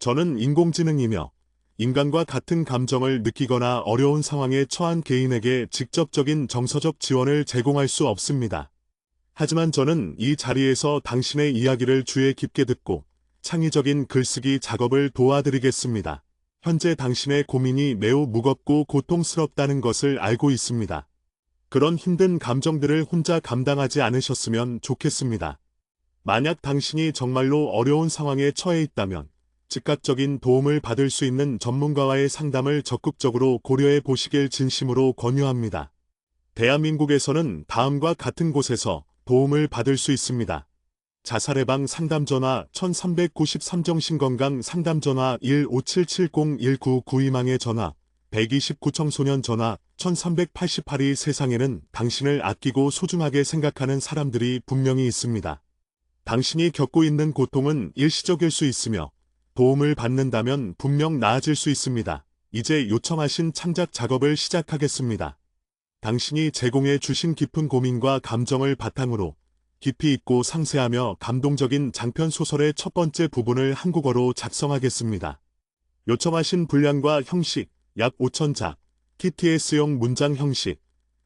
저는 인공지능이며 인간과 같은 감정을 느끼거나 어려운 상황에 처한 개인에게 직접적인 정서적 지원을 제공할 수 없습니다. 하지만 저는 이 자리에서 당신의 이야기를 주의 깊게 듣고 창의적인 글쓰기 작업을 도와드리겠습니다. 현재 당신의 고민이 매우 무겁고 고통스럽다는 것을 알고 있습니다. 그런 힘든 감정들을 혼자 감당하지 않으셨으면 좋겠습니다. 만약 당신이 정말로 어려운 상황에 처해 있다면 즉각적인 도움을 받을 수 있는 전문가와의 상담을 적극적으로 고려해 보시길 진심으로 권유합니다. 대한민국에서는 다음과 같은 곳에서 도움을 받을 수 있습니다. 자살예방 상담전화 1393 정신건강 상담전화 1577019992망의 전화 129 청소년 전화 1388이 세상에는 당신을 아끼고 소중하게 생각하는 사람들이 분명히 있습니다. 당신이 겪고 있는 고통은 일시적일 수 있으며 도움을 받는다면 분명 나아질 수 있습니다. 이제 요청하신 창작 작업을 시작하겠습니다. 당신이 제공해 주신 깊은 고민과 감정을 바탕으로 깊이 있고 상세하며 감동적인 장편 소설의 첫 번째 부분을 한국어로 작성하겠습니다. 요청하신 분량과 형식, 약 5,000자, TTS용 문장 형식,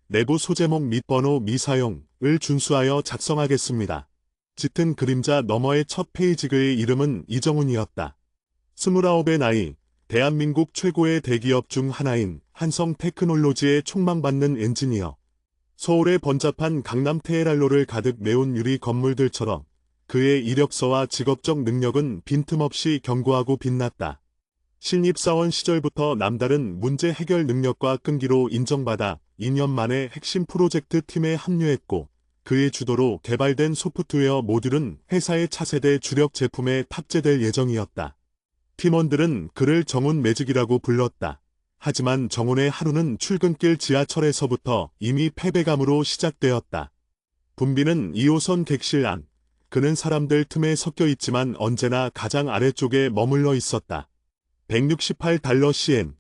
내부 소제목 및 번호 미사용을 준수하여 작성하겠습니다. 짙은 그림자 너머의 첫 페이지 그의 이름은 이정훈이었다. 29의 나이, 대한민국 최고의 대기업 중 하나인 한성테크놀로지의 촉망받는 엔지니어. 서울의 번잡한 강남 테헤랄로를 가득 메운 유리 건물들처럼 그의 이력서와 직업적 능력은 빈틈없이 견고하고 빛났다. 신입사원 시절부터 남다른 문제 해결 능력과 끈기로 인정받아 2년 만에 핵심 프로젝트 팀에 합류했고 그의 주도로 개발된 소프트웨어 모듈은 회사의 차세대 주력 제품에 탑재될 예정이었다. 팀원들은 그를 정훈 매직이라고 불렀다. 하지만 정훈의 하루는 출근길 지하철에서부터 이미 패배감으로 시작되었다. 붐비는 2호선 객실 안. 그는 사람들 틈에 섞여 있지만 언제나 가장 아래쪽에 머물러 있었다. 168달러 CM.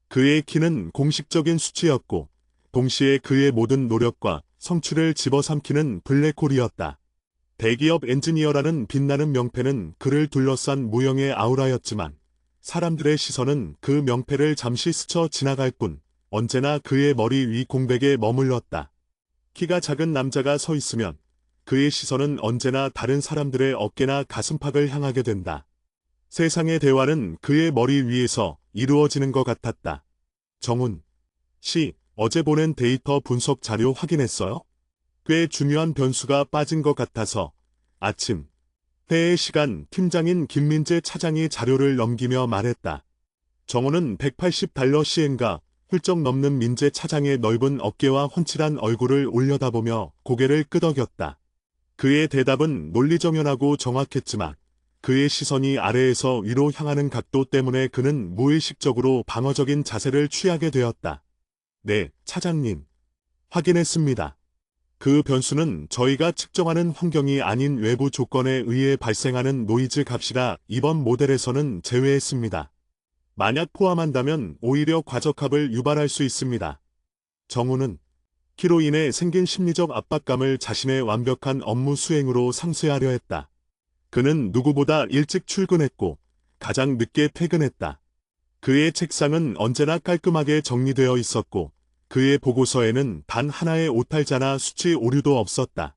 그의 키는 공식적인 수치였고 동시에 그의 모든 노력과 성취를 집어삼키는 블랙홀이었다. 대기업 엔지니어라는 빛나는 명패는 그를 둘러싼 무형의 아우라였지만 사람들의 시선은 그 명패를 잠시 스쳐 지나갈 뿐 언제나 그의 머리 위 공백에 머물렀다. 키가 작은 남자가 서 있으면 그의 시선은 언제나 다른 사람들의 어깨나 가슴팍을 향하게 된다. 세상의 대화는 그의 머리 위에서 이루어지는 것 같았다. 정훈 씨, 어제 보낸 데이터 분석 자료 확인했어요? 꽤 중요한 변수가 빠진 것 같아서. 아침 회의 시간 팀장인 김민재 차장이 자료를 넘기며 말했다. 정훈은 180달러 시엔가 훌쩍 넘는 민재 차장의 넓은 어깨와 훤칠한 얼굴을 올려다보며 고개를 끄덕였다. 그의 대답은 논리정연하고 정확했지만 그의 시선이 아래에서 위로 향하는 각도 때문에 그는 무의식적으로 방어적인 자세를 취하게 되었다. 네, 차장님. 확인했습니다. 그 변수는 저희가 측정하는 환경이 아닌 외부 조건에 의해 발생하는 노이즈 값이라 이번 모델에서는 제외했습니다. 만약 포함한다면 오히려 과적합을 유발할 수 있습니다. 정훈은 키로 인해 생긴 심리적 압박감을 자신의 완벽한 업무 수행으로 상쇄하려 했다. 그는 누구보다 일찍 출근했고 가장 늦게 퇴근했다. 그의 책상은 언제나 깔끔하게 정리되어 있었고 그의 보고서에는 단 하나의 오탈자나 수치 오류도 없었다.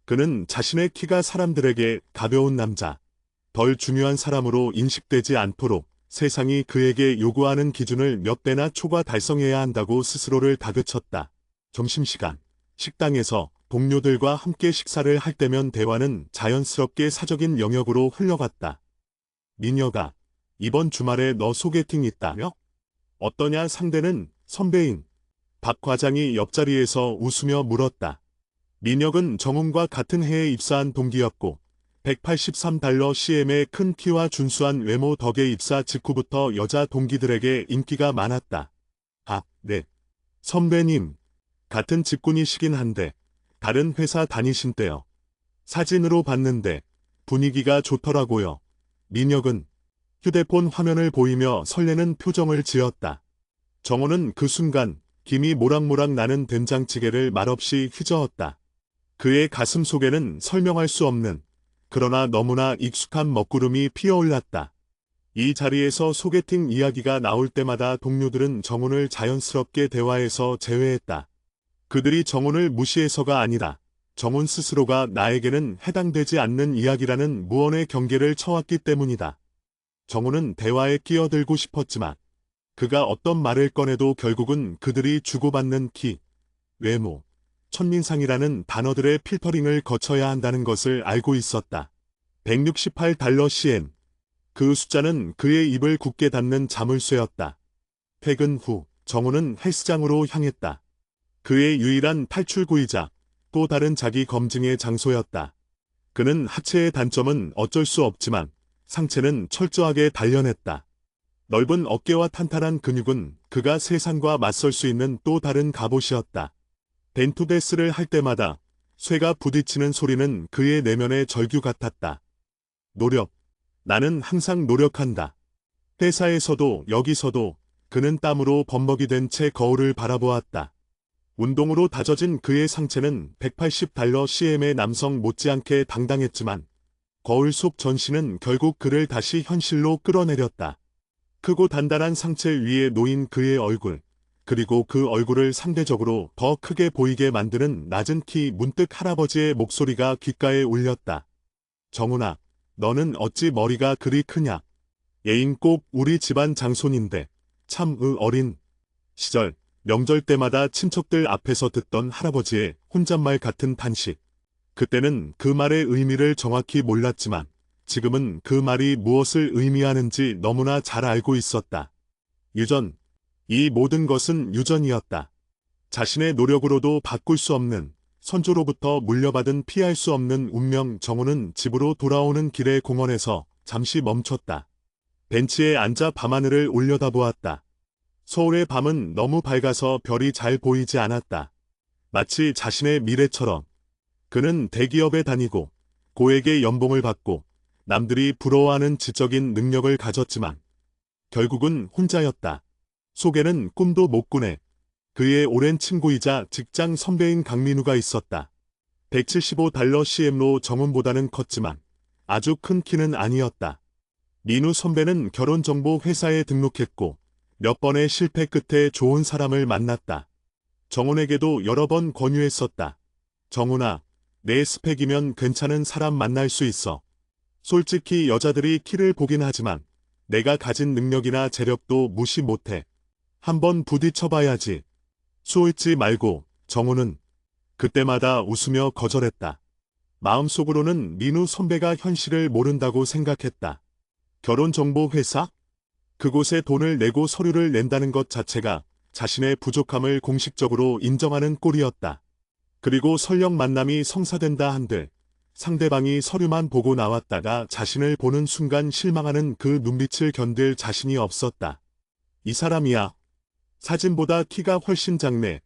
그는 자신의 키가 사람들에게 가벼운 남자, 덜 중요한 사람으로 인식되지 않도록 세상이 그에게 요구하는 기준을 몇 배나 초과 달성해야 한다고 스스로를 다그쳤다. 점심시간, 식당에서 동료들과 함께 식사를 할 때면 대화는 자연스럽게 사적인 영역으로 흘러갔다. 미녀가 이번 주말에 너 소개팅 있다며? 어떠냐? 상대는 선배인 박 과장이 옆자리에서 웃으며 물었다. 민혁은 정훈과 같은 해에 입사한 동기였고 183달러 CM의 큰 키와 준수한 외모 덕에 입사 직후부터 여자 동기들에게 인기가 많았다. 아, 네. 선배님. 같은 직군이시긴 한데 다른 회사 다니신대요. 사진으로 봤는데 분위기가 좋더라고요. 민혁은 휴대폰 화면을 보이며 설레는 표정을 지었다. 정훈은 그 순간 김이 모락모락 나는 된장찌개를 말없이 휘저었다. 그의 가슴 속에는 설명할 수 없는 그러나 너무나 익숙한 먹구름이 피어올랐다. 이 자리에서 소개팅 이야기가 나올 때마다 동료들은 정훈을 자연스럽게 대화에서 제외했다. 그들이 정훈을 무시해서가 아니라 정훈 스스로가 나에게는 해당되지 않는 이야기라는 무언의 경계를 쳐왔기 때문이다. 정훈은 대화에 끼어들고 싶었지만 그가 어떤 말을 꺼내도 결국은 그들이 주고받는 키, 외모, 첫인상이라는 단어들의 필터링을 거쳐야 한다는 것을 알고 있었다. $168 CM. 그 숫자는 그의 입을 굳게 닫는 자물쇠였다. 퇴근 후 정훈은 헬스장으로 향했다. 그의 유일한 탈출구이자 또 다른 자기 검증의 장소였다. 그는 하체의 단점은 어쩔 수 없지만 상체는 철저하게 단련했다. 넓은 어깨와 탄탄한 근육은 그가 세상과 맞설 수 있는 또 다른 갑옷이었다. 벤투데스를 할 때마다 쇠가 부딪히는 소리는 그의 내면의 절규 같았다. 노력. 나는 항상 노력한다. 회사에서도 여기서도 그는 땀으로 범벅이 된 채 거울을 바라보았다. 운동으로 다져진 그의 상체는 $180 CM의 남성 못지않게 당당했지만 거울 속 전신은 결국 그를 다시 현실로 끌어내렸다. 크고 단단한 상체 위에 놓인 그의 얼굴, 그리고 그 얼굴을 상대적으로 더 크게 보이게 만드는 낮은 키 문득 할아버지의 목소리가 귓가에 울렸다. 정훈아, 너는 어찌 머리가 그리 크냐? 얘인 꼭 우리 집안 장손인데 참 어린 시절. 명절 때마다 친척들 앞에서 듣던 할아버지의 혼잣말 같은 탄식. 그때는 그 말의 의미를 정확히 몰랐지만 지금은 그 말이 무엇을 의미하는지 너무나 잘 알고 있었다. 유전. 이 모든 것은 유전이었다. 자신의 노력으로도 바꿀 수 없는, 선조로부터 물려받은 피할 수 없는 운명. 정훈은 집으로 돌아오는 길의 공원에서 잠시 멈췄다. 벤치에 앉아 밤하늘을 올려다보았다. 서울의 밤은 너무 밝아서 별이 잘 보이지 않았다. 마치 자신의 미래처럼. 그는 대기업에 다니고 고액의 연봉을 받고 남들이 부러워하는 지적인 능력을 가졌지만 결국은 혼자였다. 속에는 꿈도 못 꾸네. 그의 오랜 친구이자 직장 선배인 강민우가 있었다. $175 CM로 정훈보다는 컸지만 아주 큰 키는 아니었다. 민우 선배는 결혼정보 회사에 등록했고 몇 번의 실패 끝에 좋은 사람을 만났다. 정훈에게도 여러 번 권유했었다. 정훈아, 내 스펙이면 괜찮은 사람 만날 수 있어. 솔직히 여자들이 키를 보긴 하지만 내가 가진 능력이나 재력도 무시 못해. 한번 부딪혀봐야지. 쏘있지 말고. 정훈은 그때마다 웃으며 거절했다. 마음속으로는 민우 선배가 현실을 모른다고 생각했다. 결혼정보회사? 그곳에 돈을 내고 서류를 낸다는 것 자체가 자신의 부족함을 공식적으로 인정하는 꼴이었다. 그리고 설령 만남이 성사된다 한들 상대방이 서류만 보고 나왔다가 자신을 보는 순간 실망하는 그 눈빛을 견딜 자신이 없었다. 이 사람이야. 사진보다 키가 훨씬 작네.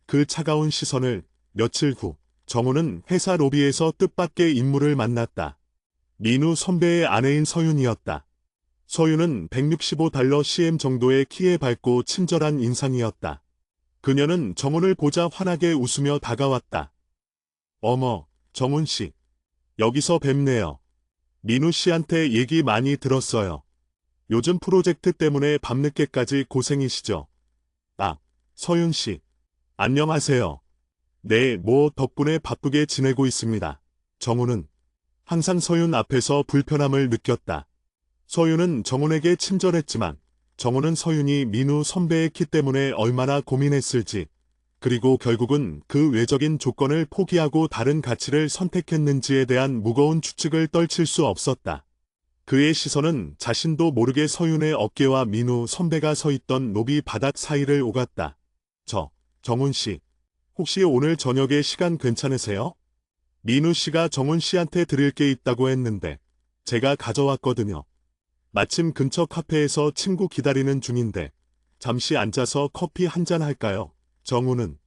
그 차가운 시선을. 며칠 후 정훈은 회사 로비에서 뜻밖의 인물을 만났다. 민우 선배의 아내인 서윤이었다. 서윤은 $165 CM 정도의 키에 밝고 친절한 인상이었다. 그녀는 정훈을 보자 환하게 웃으며 다가왔다. 어머, 정훈 씨. 여기서 뵙네요. 민우 씨한테 얘기 많이 들었어요. 요즘 프로젝트 때문에 밤늦게까지 고생이시죠? 아, 서윤 씨. 안녕하세요. 네, 덕분에 바쁘게 지내고 있습니다. 정훈은 항상 서윤 앞에서 불편함을 느꼈다. 서윤은 정훈에게 친절했지만 정훈은 서윤이 민우 선배의 키 때문에 얼마나 고민했을지, 그리고 결국은 그 외적인 조건을 포기하고 다른 가치를 선택했는지에 대한 무거운 추측을 떨칠 수 없었다. 그의 시선은 자신도 모르게 서윤의 어깨와 민우 선배가 서 있던 로비 바닥 사이를 오갔다. 정훈 씨, 혹시 오늘 저녁에 시간 괜찮으세요? 민우 씨가 정훈 씨한테 드릴 게 있다고 했는데 제가 가져왔거든요. 마침 근처 카페에서 친구 기다리는 중인데 잠시 앉아서 커피 한잔 할까요? 정훈은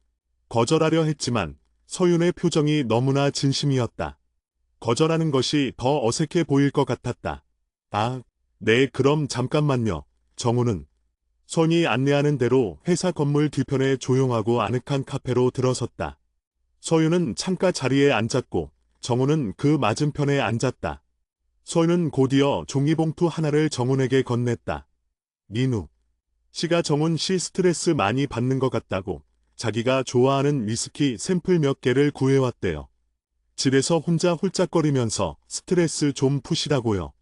거절하려 했지만 서윤의 표정이 너무나 진심이었다. 거절하는 것이 더 어색해 보일 것 같았다. 아, 네, 그럼 잠깐만요. 정훈은 선이 안내하는 대로 회사 건물 뒤편의 조용하고 아늑한 카페로 들어섰다. 서윤은 창가 자리에 앉았고 정훈은 그 맞은편에 앉았다. 서윤은 곧이어 종이봉투 하나를 정훈에게 건넸다. 민우 씨가 정훈 씨 스트레스 많이 받는 것 같다고 자기가 좋아하는 위스키 샘플 몇 개를 구해왔대요. 집에서 혼자 홀짝거리면서 스트레스 좀 푸시라고요.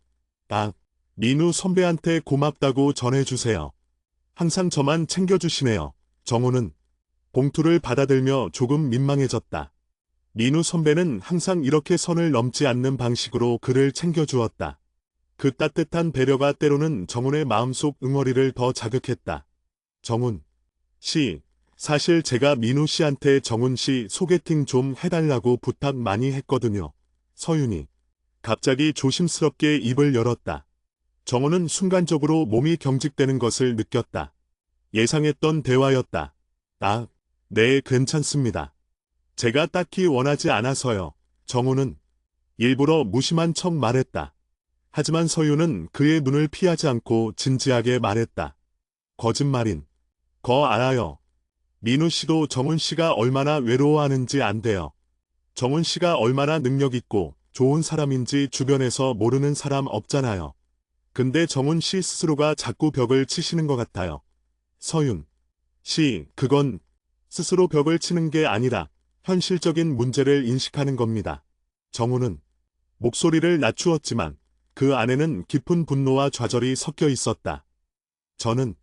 아, 민우 선배한테 고맙다고 전해주세요. 항상 저만 챙겨주시네요. 정훈은 봉투를 받아들며 조금 민망해졌다. 민우 선배는 항상 이렇게 선을 넘지 않는 방식으로 그를 챙겨주었다. 그 따뜻한 배려가 때로는 정훈의 마음속 응어리를 더 자극했다. 정훈 씨, 사실 제가 민우 씨한테 정훈 씨 소개팅 좀 해달라고 부탁 많이 했거든요. 서윤이 갑자기 조심스럽게 입을 열었다. 정훈은 순간적으로 몸이 경직되는 것을 느꼈다. 예상했던 대화였다. 아, 네, 괜찮습니다. 제가 딱히 원하지 않아서요. 정훈은 일부러 무심한 척 말했다. 하지만 서윤은 그의 눈을 피하지 않고 진지하게 말했다. 거짓말인 거 알아요. 민우 씨도 정훈 씨가 얼마나 외로워하는지 안돼요. 정훈 씨가 얼마나 능력 있고 좋은 사람인지 주변에서 모르는 사람 없잖아요. 근데 정훈 씨 스스로가 자꾸 벽을 치시는 것 같아요. 서윤 씨, 그건 스스로 벽을 치는 게 아니라 현실적인 문제를 인식하는 겁니다. 정훈은 목소리를 낮추었지만 그 안에는 깊은 분노와 좌절이 섞여 있었다. 저는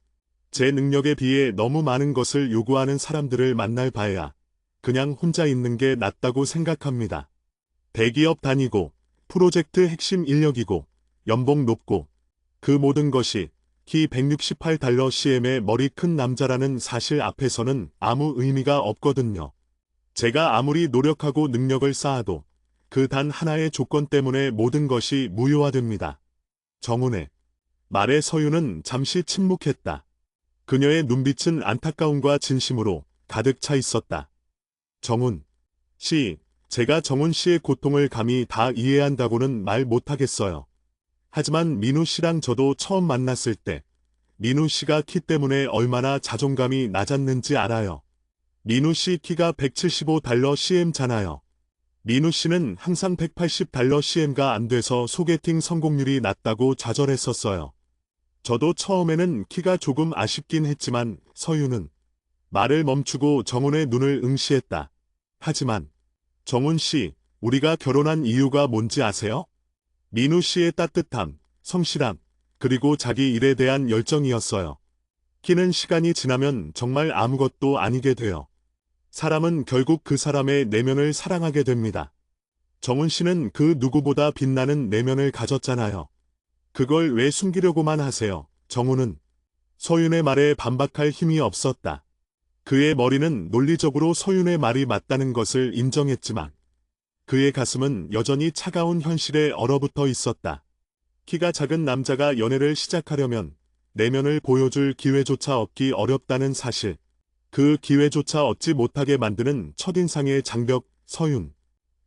제 능력에 비해 너무 많은 것을 요구하는 사람들을 만날 바에야 그냥 혼자 있는 게 낫다고 생각합니다. 대기업 다니고 프로젝트 핵심 인력이고 연봉 높고 그 모든 것이 키 168달러 CM의 머리 큰 남자라는 사실 앞에서는 아무 의미가 없거든요. 제가 아무리 노력하고 능력을 쌓아도 그 단 하나의 조건 때문에 모든 것이 무효화됩니다. 정훈의 말에 서윤은 잠시 침묵했다. 그녀의 눈빛은 안타까움과 진심으로 가득 차 있었다. 정훈 씨, 제가 정훈 씨의 고통을 감히 다 이해한다고는 말 못하겠어요. 하지만 민우 씨랑 저도 처음 만났을 때 민우 씨가 키 때문에 얼마나 자존감이 낮았는지 알아요. 민우 씨 키가 175달러 CM잖아요. 민우 씨는 항상 180달러 CM가 안 돼서 소개팅 성공률이 낮다고 좌절했었어요. 저도 처음에는 키가 조금 아쉽긴 했지만 서윤은 말을 멈추고 정훈의 눈을 응시했다. 하지만 정훈 씨, 우리가 결혼한 이유가 뭔지 아세요? 민우 씨의 따뜻함, 성실함, 그리고 자기 일에 대한 열정이었어요. 키는 시간이 지나면 정말 아무것도 아니게 돼요. 사람은 결국 그 사람의 내면을 사랑하게 됩니다. 정훈 씨는 그 누구보다 빛나는 내면을 가졌잖아요. 그걸 왜 숨기려고만 하세요? 정훈은 서윤의 말에 반박할 힘이 없었다. 그의 머리는 논리적으로 서윤의 말이 맞다는 것을 인정했지만 그의 가슴은 여전히 차가운 현실에 얼어붙어 있었다. 키가 작은 남자가 연애를 시작하려면 내면을 보여줄 기회조차 얻기 어렵다는 사실. 그 기회조차 얻지 못하게 만드는 첫인상의 장벽. 서윤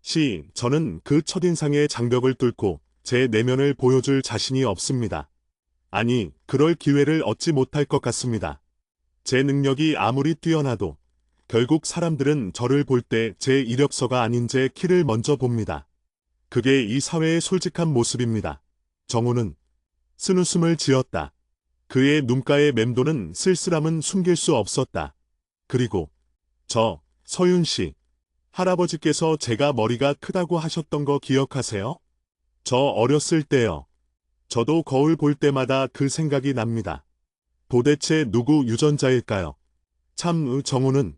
씨, 저는 그 첫인상의 장벽을 뚫고 제 내면을 보여줄 자신이 없습니다. 아니, 그럴 기회를 얻지 못할 것 같습니다. 제 능력이 아무리 뛰어나도 결국 사람들은 저를 볼 때 제 이력서가 아닌 제 키를 먼저 봅니다. 그게 이 사회의 솔직한 모습입니다. 정훈은 쓴웃음을 지었다. 그의 눈가의 맴도는 쓸쓸함은 숨길 수 없었다. 그리고 서윤 씨, 할아버지께서 제가 머리가 크다고 하셨던 거 기억하세요? 저 어렸을 때요. 저도 거울 볼 때마다 그 생각이 납니다. 도대체 누구 유전자일까요? 참, 정훈은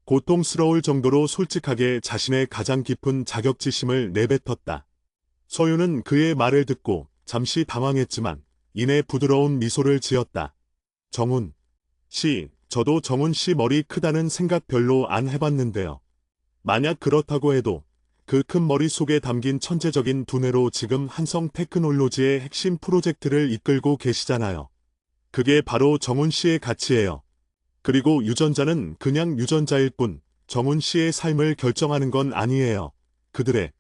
고통스러울 정도로 솔직하게 자신의 가장 깊은 자격지심을 내뱉었다. 서윤은 그의 말을 듣고 잠시 당황했지만 이내 부드러운 미소를 지었다. 정훈 씨, 저도 정훈 씨 머리 크다는 생각 별로 안 해봤는데요. 만약 그렇다고 해도 그 큰 머리 속에 담긴 천재적인 두뇌로 지금 한성 테크놀로지의 핵심 프로젝트를 이끌고 계시잖아요. 그게 바로 정훈 씨의 가치예요. 그리고 유전자는 그냥 유전자일 뿐 정훈 씨의 삶을 결정하는 건 아니에요. 그들의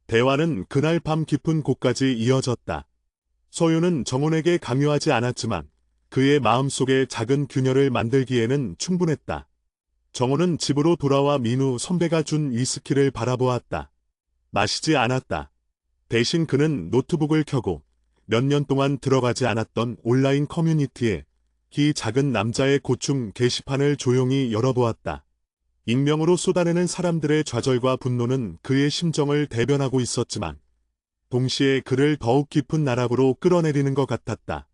대화는 그날 밤 깊은 곳까지 이어졌다. 서윤은 정훈에게 강요하지 않았지만 그의 마음속에 작은 균열을 만들기에는 충분했다. 정훈은 집으로 돌아와 민우 선배가 준 위스키를 바라보았다. 마시지 않았다. 대신 그는 노트북을 켜고 몇 년 동안 들어가지 않았던 온라인 커뮤니티에 이 작은 남자의 고충 게시판을 조용히 열어보았다. 익명으로 쏟아내는 사람들의 좌절과 분노는 그의 심정을 대변하고 있었지만 동시에 그를 더욱 깊은 나락으로 끌어내리는 것 같았다.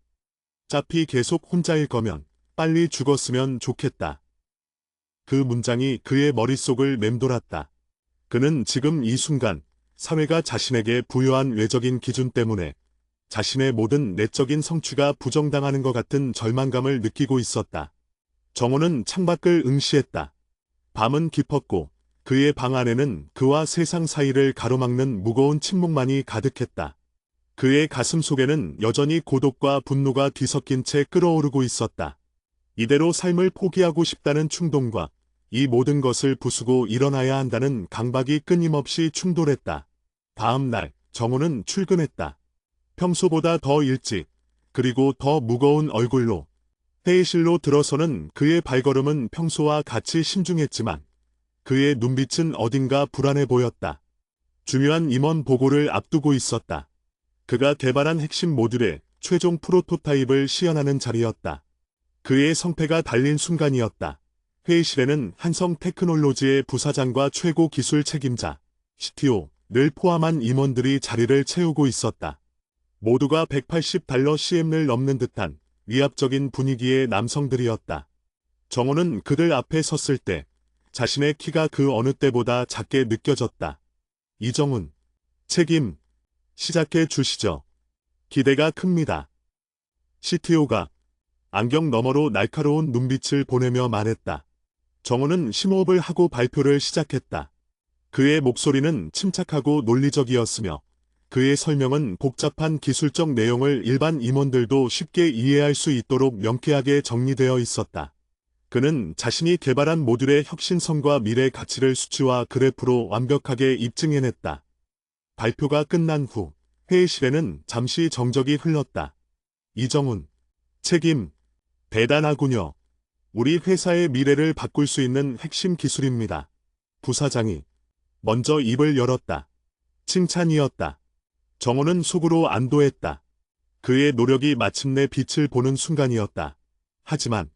어차피 계속 혼자일 거면 빨리 죽었으면 좋겠다. 그 문장이 그의 머릿속을 맴돌았다. 그는 지금 이 순간 사회가 자신에게 부여한 외적인 기준 때문에 자신의 모든 내적인 성취가 부정당하는 것 같은 절망감을 느끼고 있었다. 정호는 창밖을 응시했다. 밤은 깊었고 그의 방 안에는 그와 세상 사이를 가로막는 무거운 침묵만이 가득했다. 그의 가슴 속에는 여전히 고독과 분노가 뒤섞인 채 끓어오르고 있었다. 이대로 삶을 포기하고 싶다는 충동과 이 모든 것을 부수고 일어나야 한다는 강박이 끊임없이 충돌했다. 다음 날 정호는 출근했다. 평소보다 더 일찍 그리고 더 무거운 얼굴로 회의실로 들어서는 그의 발걸음은 평소와 같이 신중했지만 그의 눈빛은 어딘가 불안해 보였다. 중요한 임원 보고를 앞두고 있었다. 그가 개발한 핵심 모듈의 최종 프로토타입을 시연하는 자리였다. 그의 성패가 달린 순간이었다. 회의실에는 한성 테크놀로지의 부사장과 최고 기술 책임자, CTO를 포함한 임원들이 자리를 채우고 있었다. 모두가 $180 CM을 넘는 듯한 위압적인 분위기의 남성들이었다. 정호는 그들 앞에 섰을 때 자신의 키가 그 어느 때보다 작게 느껴졌다. 이정훈, 책임, 시작해 주시죠. 기대가 큽니다. CTO가 안경 너머로 날카로운 눈빛을 보내며 말했다. 정호는 심호흡을 하고 발표를 시작했다. 그의 목소리는 침착하고 논리적이었으며 그의 설명은 복잡한 기술적 내용을 일반 임원들도 쉽게 이해할 수 있도록 명쾌하게 정리되어 있었다. 그는 자신이 개발한 모듈의 혁신성과 미래 가치를 수치와 그래프로 완벽하게 입증해냈다. 발표가 끝난 후 회의실에는 잠시 정적이 흘렀다. 이정훈, 책임, 대단하군요. 우리 회사의 미래를 바꿀 수 있는 핵심 기술입니다. 부사장이 먼저 입을 열었다. 칭찬이었다. 정호는 속으로 안도했다. 그의 노력이 마침내 빛을 보는 순간이었다. 하지만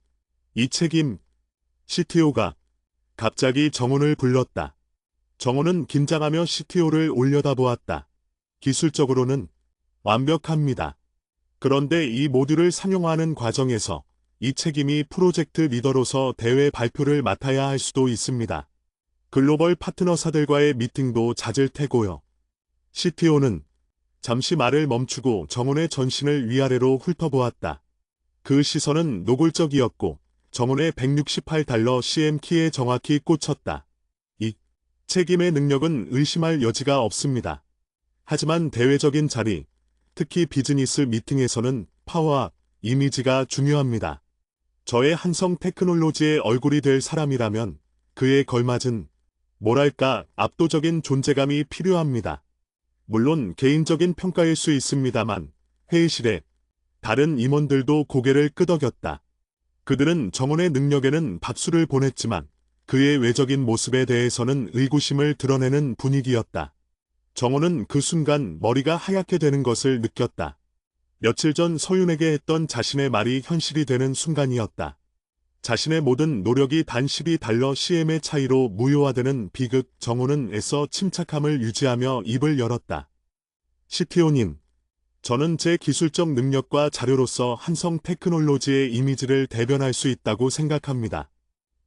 이 책임, CTO가 갑자기 정훈을 불렀다. 정훈은 긴장하며 CTO를 올려다보았다. 기술적으로는 완벽합니다. 그런데 이 모듈을 상용화하는 과정에서 이 책임이 프로젝트 리더로서 대회 발표를 맡아야 할 수도 있습니다. 글로벌 파트너사들과의 미팅도 잦을 테고요. CTO는 잠시 말을 멈추고 정훈의 전신을 위아래로 훑어보았다. 그 시선은 노골적이었고 정훈의 $168 CM 키에 정확히 꽂혔다. 이 책임의 능력은 의심할 여지가 없습니다. 하지만 대외적인 자리, 특히 비즈니스 미팅에서는 파워와 이미지가 중요합니다. 저의 한성 테크놀로지의 얼굴이 될 사람이라면 그에 걸맞은 뭐랄까 압도적인 존재감이 필요합니다. 물론 개인적인 평가일 수 있습니다만 회의실에 다른 임원들도 고개를 끄덕였다. 그들은 정훈의 능력에는 박수를 보냈지만 그의 외적인 모습에 대해서는 의구심을 드러내는 분위기였다. 정훈은 그 순간 머리가 하얗게 되는 것을 느꼈다. 며칠 전 서윤에게 했던 자신의 말이 현실이 되는 순간이었다. 자신의 모든 노력이 단 $12 CM의 차이로 무효화되는 비극. 정훈은 애써 침착함을 유지하며 입을 열었다. CTO님, 저는 제 기술적 능력과 자료로서 한성 테크놀로지의 이미지를 대변할 수 있다고 생각합니다.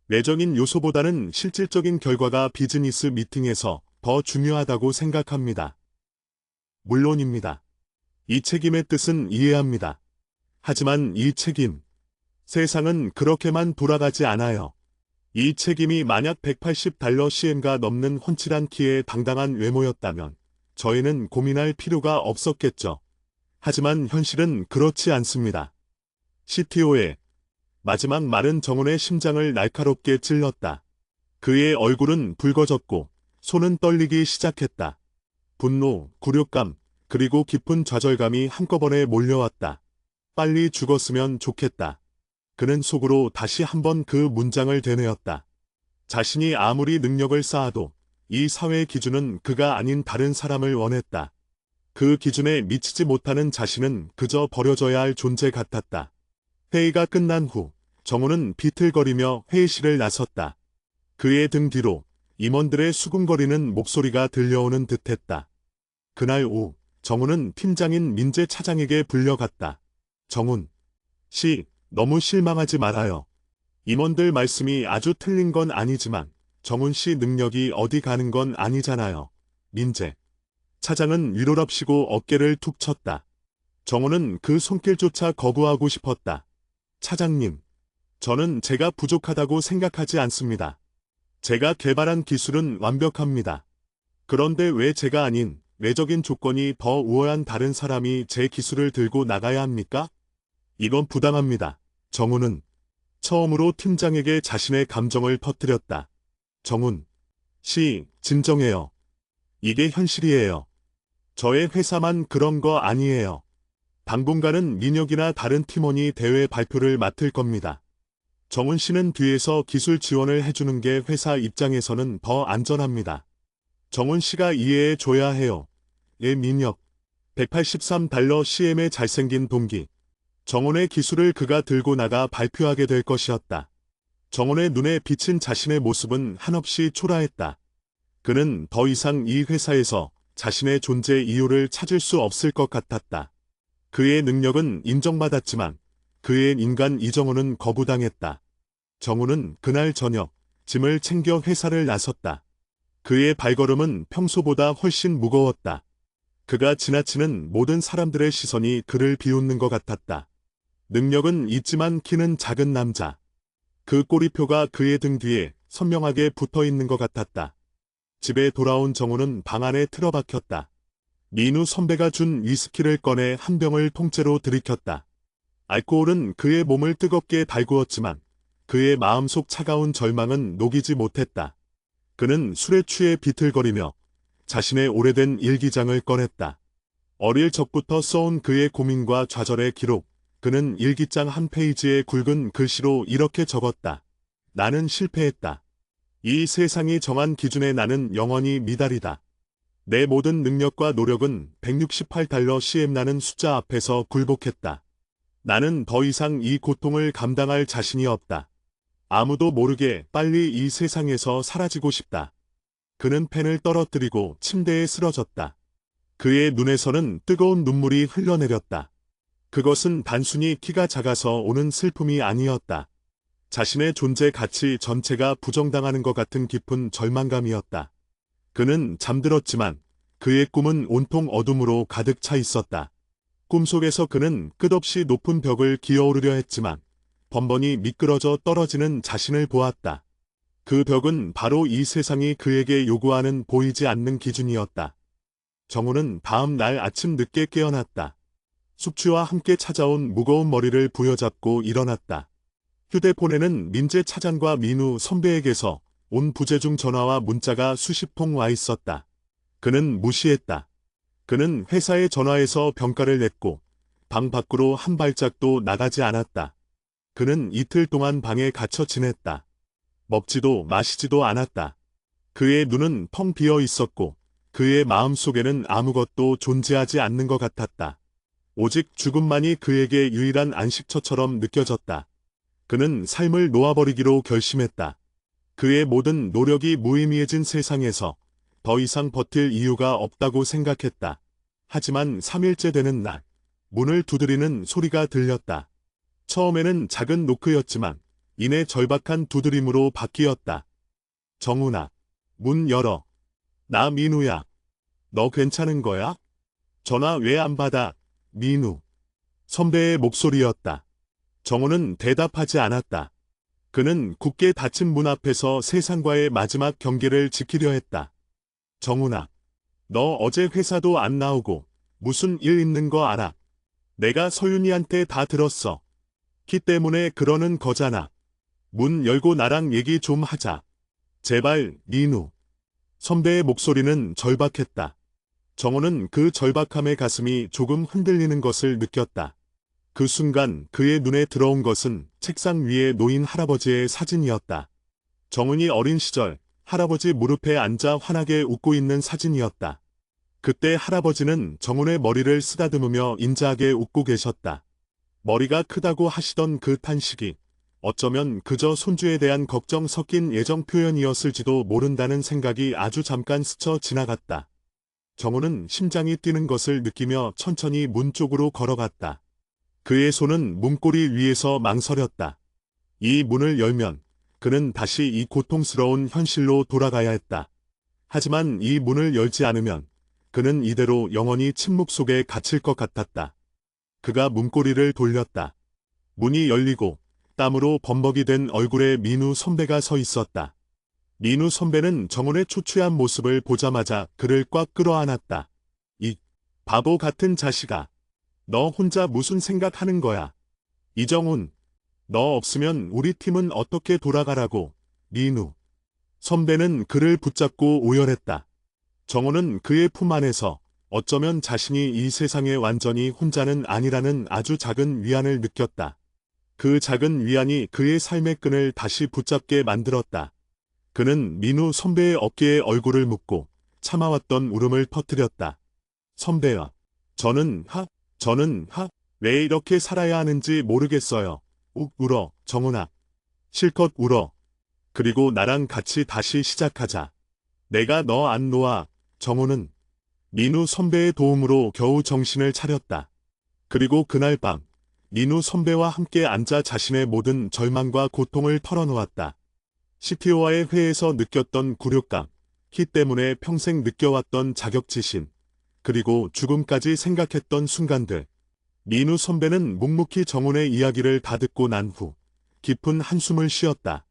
내적인 요소보다는 실질적인 결과가 비즈니스 미팅에서 더 중요하다고 생각합니다. 물론입니다. 이 책임의 뜻은 이해합니다. 하지만 이 책임, 세상은 그렇게만 돌아가지 않아요. 이 책임이 만약 $180 CM가 넘는 훤칠한 키의 당당한 외모였다면 저희는 고민할 필요가 없었겠죠. 하지만 현실은 그렇지 않습니다. CTO의 마지막 말은 정훈의 심장을 날카롭게 찔렀다. 그의 얼굴은 붉어졌고 손은 떨리기 시작했다. 분노, 굴욕감, 그리고 깊은 좌절감이 한꺼번에 몰려왔다. 빨리 죽었으면 좋겠다. 그는 속으로 다시 한번 그 문장을 되뇌었다. 자신이 아무리 능력을 쌓아도 이 사회의 기준은 그가 아닌 다른 사람을 원했다. 그 기준에 미치지 못하는 자신은 그저 버려져야 할 존재 같았다. 회의가 끝난 후 정우는 비틀거리며 회의실을 나섰다. 그의 등 뒤로 임원들의 수군거리는 목소리가 들려오는 듯했다. 그날 오후 정우는 팀장인 민재 차장에게 불려갔다. 정훈 씨, 너무 실망하지 말아요. 임원들 말씀이 아주 틀린 건 아니지만 정훈 씨 능력이 어디 가는 건 아니잖아요. 민재 차장은 위로랍시고 어깨를 툭 쳤다. 정훈은 그 손길조차 거부하고 싶었다. 차장님, 저는 제가 부족하다고 생각하지 않습니다. 제가 개발한 기술은 완벽합니다. 그런데 왜 제가 아닌 외적인 조건이 더 우월한 다른 사람이 제 기술을 들고 나가야 합니까? 이건 부당합니다. 정훈은 처음으로 팀장에게 자신의 감정을 퍼뜨렸다. 정훈 씨, 진정해요. 이게 현실이에요. 저의 회사만 그런 거 아니에요. 당분간은 민혁이나 다른 팀원이 대회 발표를 맡을 겁니다. 정훈 씨는 뒤에서 기술 지원을 해주는 게 회사 입장에서는 더 안전합니다. 정훈 씨가 이해해 줘야 해요. 예, 민혁. $183 CM의 잘생긴 동기. 정훈의 기술을 그가 들고 나가 발표하게 될 것이었다. 정훈의 눈에 비친 자신의 모습은 한없이 초라했다. 그는 더 이상 이 회사에서 자신의 존재 이유를 찾을 수 없을 것 같았다. 그의 능력은 인정받았지만 그의 인간 이정훈은 거부당했다. 정훈은 그날 저녁 짐을 챙겨 회사를 나섰다. 그의 발걸음은 평소보다 훨씬 무거웠다. 그가 지나치는 모든 사람들의 시선이 그를 비웃는 것 같았다. 능력은 있지만 키는 작은 남자. 그 꼬리표가 그의 등 뒤에 선명하게 붙어 있는 것 같았다. 집에 돌아온 정훈은 방 안에 틀어박혔다. 민우 선배가 준 위스키를 꺼내 한 병을 통째로 들이켰다. 알코올은 그의 몸을 뜨겁게 달구었지만 그의 마음속 차가운 절망은 녹이지 못했다. 그는 술에 취해 비틀거리며 자신의 오래된 일기장을 꺼냈다. 어릴 적부터 써온 그의 고민과 좌절의 기록. 그는 일기장 한 페이지에 굵은 글씨로 이렇게 적었다. 나는 실패했다. 이 세상이 정한 기준에 나는 영원히 미달이다. 내 모든 능력과 노력은 $168 CM라는 숫자 앞에서 굴복했다. 나는 더 이상 이 고통을 감당할 자신이 없다. 아무도 모르게 빨리 이 세상에서 사라지고 싶다. 그는 펜을 떨어뜨리고 침대에 쓰러졌다. 그의 눈에서는 뜨거운 눈물이 흘러내렸다. 그것은 단순히 키가 작아서 오는 슬픔이 아니었다. 자신의 존재 가치 전체가 부정당하는 것 같은 깊은 절망감이었다. 그는 잠들었지만 그의 꿈은 온통 어둠으로 가득 차 있었다. 꿈속에서 그는 끝없이 높은 벽을 기어오르려 했지만 번번이 미끄러져 떨어지는 자신을 보았다. 그 벽은 바로 이 세상이 그에게 요구하는 보이지 않는 기준이었다. 정우는 다음 날 아침 늦게 깨어났다. 숙취와 함께 찾아온 무거운 머리를 부여잡고 일어났다. 휴대폰에는 민재 차장과 민우 선배에게서 온 부재중 전화와 문자가 수십 통 와 있었다. 그는 무시했다. 그는 회사에 전화해서 병가를 냈고 방 밖으로 한 발짝도 나가지 않았다. 그는 이틀 동안 방에 갇혀 지냈다. 먹지도 마시지도 않았다. 그의 눈은 텅 비어 있었고 그의 마음속에는 아무것도 존재하지 않는 것 같았다. 오직 죽음만이 그에게 유일한 안식처처럼 느껴졌다. 그는 삶을 놓아버리기로 결심했다. 그의 모든 노력이 무의미해진 세상에서 더 이상 버틸 이유가 없다고 생각했다. 하지만 3일째 되는 날, 문을 두드리는 소리가 들렸다. 처음에는 작은 노크였지만 이내 절박한 두드림으로 바뀌었다. 정훈아, 문 열어. 나 민우야. 너 괜찮은 거야? 전화 왜 안 받아? 민우. 선배의 목소리였다. 정훈은 대답하지 않았다. 그는 굳게 닫힌 문 앞에서 세상과의 마지막 경계를 지키려 했다. 정훈아, 너 어제 회사도 안 나오고 무슨 일 있는 거 알아? 내가 서윤이한테 다 들었어. 키 때문에 그러는 거잖아. 문 열고 나랑 얘기 좀 하자. 제발, 민우. 선배의 목소리는 절박했다. 정훈은 그 절박함의 가슴이 조금 흔들리는 것을 느꼈다. 그 순간 그의 눈에 들어온 것은 책상 위에 놓인 할아버지의 사진이었다. 정훈이 어린 시절 할아버지 무릎에 앉아 환하게 웃고 있는 사진이었다. 그때 할아버지는 정훈의 머리를 쓰다듬으며 인자하게 웃고 계셨다. 머리가 크다고 하시던 그 탄식이 어쩌면 그저 손주에 대한 걱정 섞인 애정 표현이었을지도 모른다는 생각이 아주 잠깐 스쳐 지나갔다. 정훈은 심장이 뛰는 것을 느끼며 천천히 문 쪽으로 걸어갔다. 그의 손은 문고리 위에서 망설였다. 이 문을 열면 그는 다시 이 고통스러운 현실로 돌아가야 했다. 하지만 이 문을 열지 않으면 그는 이대로 영원히 침묵 속에 갇힐 것 같았다. 그가 문고리를 돌렸다. 문이 열리고 땀으로 범벅이 된 얼굴에 민우 선배가 서 있었다. 민우 선배는 정훈의 초췌한 모습을 보자마자 그를 꽉 끌어안았다. 이 바보 같은 자식아. 너 혼자 무슨 생각하는 거야? 이정훈. 너 없으면 우리 팀은 어떻게 돌아가라고. 민우 선배는 그를 붙잡고 오열했다. 정훈은 그의 품 안에서 어쩌면 자신이 이 세상에 완전히 혼자는 아니라는 아주 작은 위안을 느꼈다. 그 작은 위안이 그의 삶의 끈을 다시 붙잡게 만들었다. 그는 민우 선배의 어깨에 얼굴을 묻고 참아왔던 울음을 터뜨렸다. 선배야. 저는 왜 이렇게 살아야 하는지 모르겠어요. 욱 울어, 정훈아. 실컷 울어. 그리고 나랑 같이 다시 시작하자. 내가 너 안 놓아. 정훈은 민우 선배의 도움으로 겨우 정신을 차렸다. 그리고 그날 밤 민우 선배와 함께 앉아 자신의 모든 절망과 고통을 털어놓았다. CTO와의 회의에서 느꼈던 굴욕감, 키 때문에 평생 느껴왔던 자격지심, 그리고 죽음까지 생각했던 순간들. 민우 선배는 묵묵히 정훈의 이야기를 다 듣고 난 후 깊은 한숨을 쉬었다.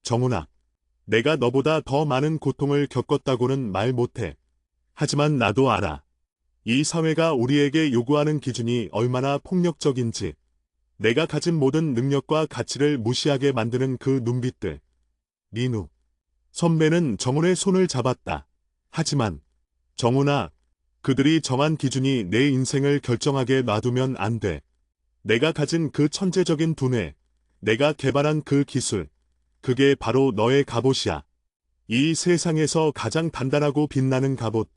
정훈아, 내가 너보다 더 많은 고통을 겪었다고는 말 못해. 하지만 나도 알아. 이 사회가 우리에게 요구하는 기준이 얼마나 폭력적인지. 내가 가진 모든 능력과 가치를 무시하게 만드는 그 눈빛들. 민우 선배는 정훈의 손을 잡았다. 하지만 정훈아, 그들이 정한 기준이 내 인생을 결정하게 놔두면 안 돼. 내가 가진 그 천재적인 두뇌, 내가 개발한 그 기술, 그게 바로 너의 갑옷이야. 이 세상에서 가장 단단하고 빛나는 갑옷.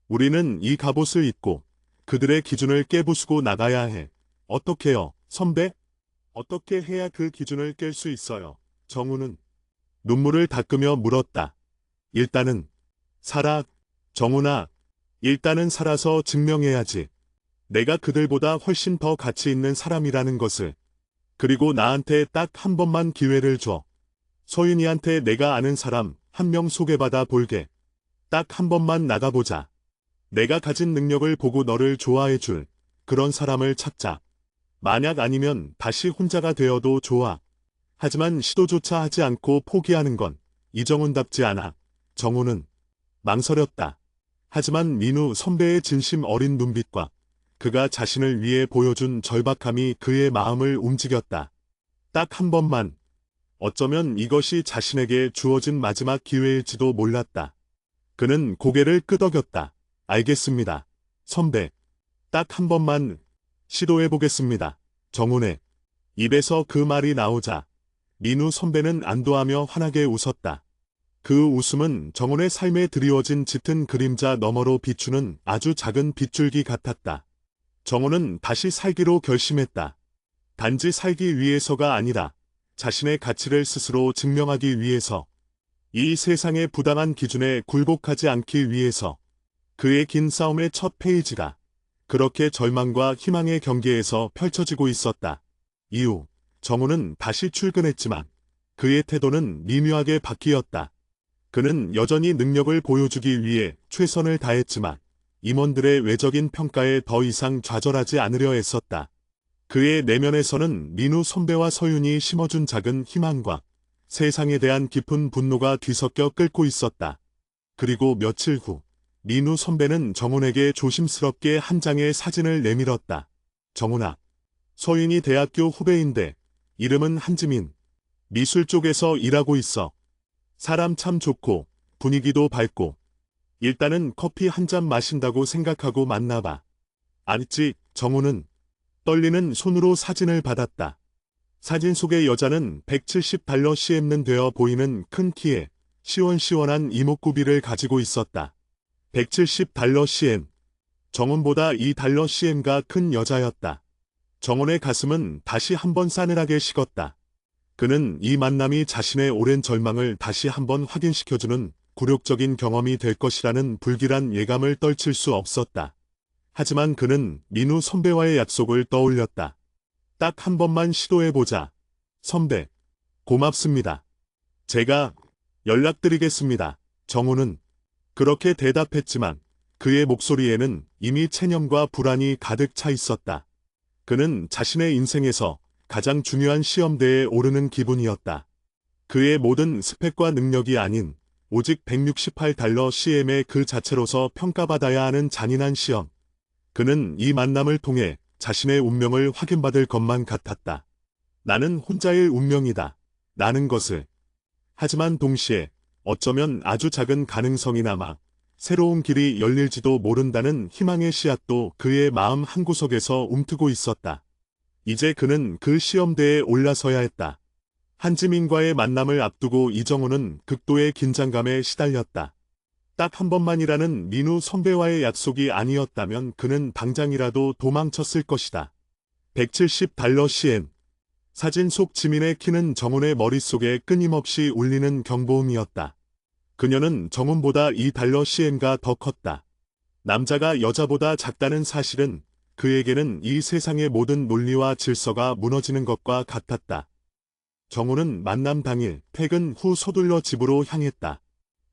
우리는 이 갑옷을 입고 그들의 기준을 깨부수고 나가야 해. 어떻게요, 선배? 어떻게 해야 그 기준을 깰 수 있어요? 정훈은 눈물을 닦으며 물었다. 일단은 살아. 정훈아, 일단은 살아서 증명해야지. 내가 그들보다 훨씬 더 가치 있는 사람이라는 것을. 그리고 나한테 딱 한 번만 기회를 줘. 소윤이한테 내가 아는 사람 한 명 소개받아 볼게. 딱 한 번만 나가보자. 내가 가진 능력을 보고 너를 좋아해 줄 그런 사람을 찾자. 만약 아니면 다시 혼자가 되어도 좋아. 하지만 시도조차 하지 않고 포기하는 건 이정훈답지 않아. 정훈은 망설였다. 하지만 민우 선배의 진심 어린 눈빛과 그가 자신을 위해 보여준 절박함이 그의 마음을 움직였다. 딱 한 번만. 어쩌면 이것이 자신에게 주어진 마지막 기회일지도 몰랐다. 그는 고개를 끄덕였다. 알겠습니다. 선배. 딱 한 번만 시도해보겠습니다. 정훈의 입에서 그 말이 나오자 민우 선배는 안도하며 환하게 웃었다. 그 웃음은 정훈의 삶에 드리워진 짙은 그림자 너머로 비추는 아주 작은 빗줄기 같았다. 정훈은 다시 살기로 결심했다. 단지 살기 위해서가 아니라 자신의 가치를 스스로 증명하기 위해서, 이 세상의 부당한 기준에 굴복하지 않기 위해서. 그의 긴 싸움의 첫 페이지가 그렇게 절망과 희망의 경계에서 펼쳐지고 있었다. 이후 정훈은 다시 출근했지만 그의 태도는 미묘하게 바뀌었다. 그는 여전히 능력을 보여주기 위해 최선을 다했지만 임원들의 외적인 평가에 더 이상 좌절하지 않으려 애썼다. 그의 내면에서는 민우 선배와 서윤이 심어준 작은 희망과 세상에 대한 깊은 분노가 뒤섞여 끓고 있었다. 그리고 며칠 후 민우 선배는 정훈에게 조심스럽게 한 장의 사진을 내밀었다. 정훈아, 서윤이 대학교 후배인데 이름은 한지민. 미술 쪽에서 일하고 있어. 사람 참 좋고 분위기도 밝고. 일단은 커피 한 잔 마신다고 생각하고 만나봐. 알지? 정훈은 떨리는 손으로 사진을 받았다. 사진 속의 여자는 170달러 CM는 되어 보이는 큰 키에 시원시원한 이목구비를 가지고 있었다. 170달러 CM, 정훈보다 $2 CM가 큰 여자였다. 정훈의 가슴은 다시 한번 싸늘하게 식었다. 그는 이 만남이 자신의 오랜 절망을 다시 한번 확인시켜주는 굴욕적인 경험이 될 것이라는 불길한 예감을 떨칠 수 없었다. 하지만 그는 민우 선배와의 약속을 떠올렸다. 딱 한 번만 시도해보자. 선배, 고맙습니다. 제가 연락드리겠습니다. 정훈은 그렇게 대답했지만 그의 목소리에는 이미 체념과 불안이 가득 차 있었다. 그는 자신의 인생에서 가장 중요한 시험대에 오르는 기분이었다. 그의 모든 스펙과 능력이 아닌 오직 $168 CM의 그 자체로서 평가받아야 하는 잔인한 시험. 그는 이 만남을 통해 자신의 운명을 확인받을 것만 같았다. 나는 혼자의 운명이다. 라는 것을. 하지만 동시에 어쩌면 아주 작은 가능성이 남아 새로운 길이 열릴지도 모른다는 희망의 씨앗도 그의 마음 한구석에서 움트고 있었다. 이제 그는 그 시험대에 올라서야 했다. 한지민과의 만남을 앞두고 이정훈은 극도의 긴장감에 시달렸다. 딱 한 번만이라는 민우 선배와의 약속이 아니었다면 그는 당장이라도 도망쳤을 것이다. $170 CM. 사진 속 지민의 키는 정훈의 머릿속에 끊임없이 울리는 경보음이었다. 그녀는 정훈보다 $2 CM가 더 컸다. 남자가 여자보다 작다는 사실은 그에게는 이 세상의 모든 논리와 질서가 무너지는 것과 같았다. 정훈은 만남 당일 퇴근 후 서둘러 집으로 향했다.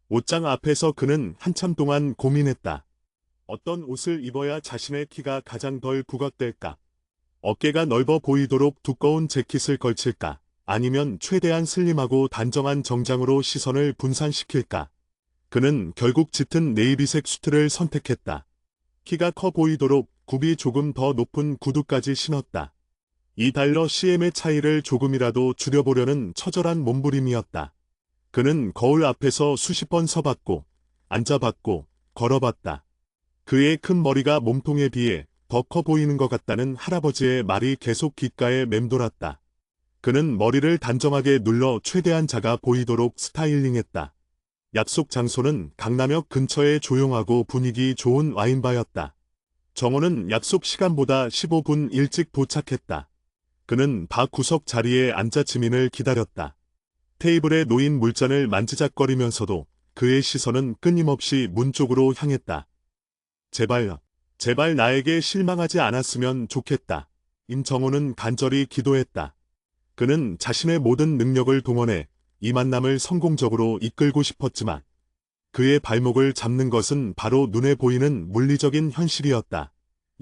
옷장 앞에서 그는 한참 동안 고민했다. 어떤 옷을 입어야 자신의 키가 가장 덜 부각될까? 어깨가 넓어 보이도록 두꺼운 재킷을 걸칠까? 아니면 최대한 슬림하고 단정한 정장으로 시선을 분산시킬까? 그는 결국 짙은 네이비색 수트를 선택했다. 키가 커 보이도록 굽이 조금 더 높은 구두까지 신었다. $2 CM의 차이를 조금이라도 줄여보려는 처절한 몸부림이었다. 그는 거울 앞에서 수십 번 서봤고, 앉아봤고, 걸어봤다. 그의 큰 머리가 몸통에 비해 더 커 보이는 것 같다는 할아버지의 말이 계속 귓가에 맴돌았다. 그는 머리를 단정하게 눌러 최대한 작아 보이도록 스타일링했다. 약속 장소는 강남역 근처의 조용하고 분위기 좋은 와인바였다. 정훈은 약속 시간보다 15분 일찍 도착했다. 그는 바 구석 자리에 앉아 지민을 기다렸다. 테이블에 놓인 물잔을 만지작거리면서도 그의 시선은 끊임없이 문 쪽으로 향했다. 제발 나에게 실망하지 않았으면 좋겠다. 임정훈은 간절히 기도했다. 그는 자신의 모든 능력을 동원해 이 만남을 성공적으로 이끌고 싶었지만 그의 발목을 잡는 것은 바로 눈에 보이는 물리적인 현실이었다.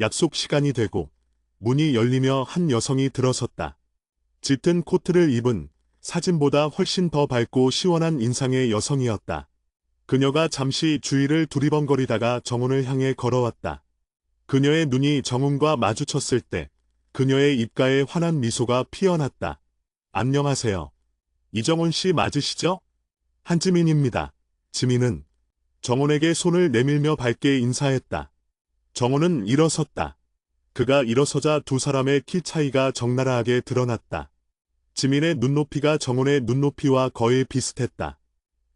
약속 시간이 되고 문이 열리며 한 여성이 들어섰다. 짙은 코트를 입은 사진보다 훨씬 더 밝고 시원한 인상의 여성이었다. 그녀가 잠시 주위를 두리번거리다가 정훈을 향해 걸어왔다. 그녀의 눈이 정훈과 마주쳤을 때 그녀의 입가에 환한 미소가 피어났다. 안녕하세요. 이정훈 씨 맞으시죠? 한지민입니다. 지민은 정훈에게 손을 내밀며 밝게 인사했다. 정훈은 일어섰다. 그가 일어서자 두 사람의 키 차이가 적나라하게 드러났다. 지민의 눈높이가 정훈의 눈높이와 거의 비슷했다.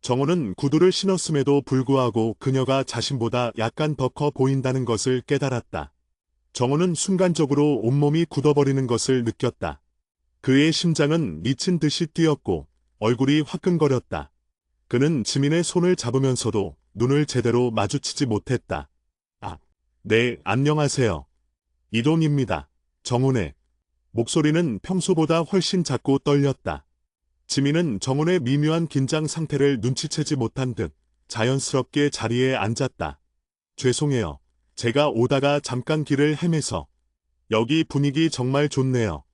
정훈은 구두를 신었음에도 불구하고 그녀가 자신보다 약간 더 커 보인다는 것을 깨달았다. 정훈은 순간적으로 온몸이 굳어버리는 것을 느꼈다. 그의 심장은 미친 듯이 뛰었고 얼굴이 화끈거렸다. 그는 지민의 손을 잡으면서도 눈을 제대로 마주치지 못했다. 네, 안녕하세요. 이동입니다. 정훈의 목소리는 평소보다 훨씬 작고 떨렸다. 지민은 정훈의 미묘한 긴장 상태를 눈치채지 못한 듯 자연스럽게 자리에 앉았다. 죄송해요. 제가 오다가 잠깐 길을 헤매서. 여기 분위기 정말 좋네요.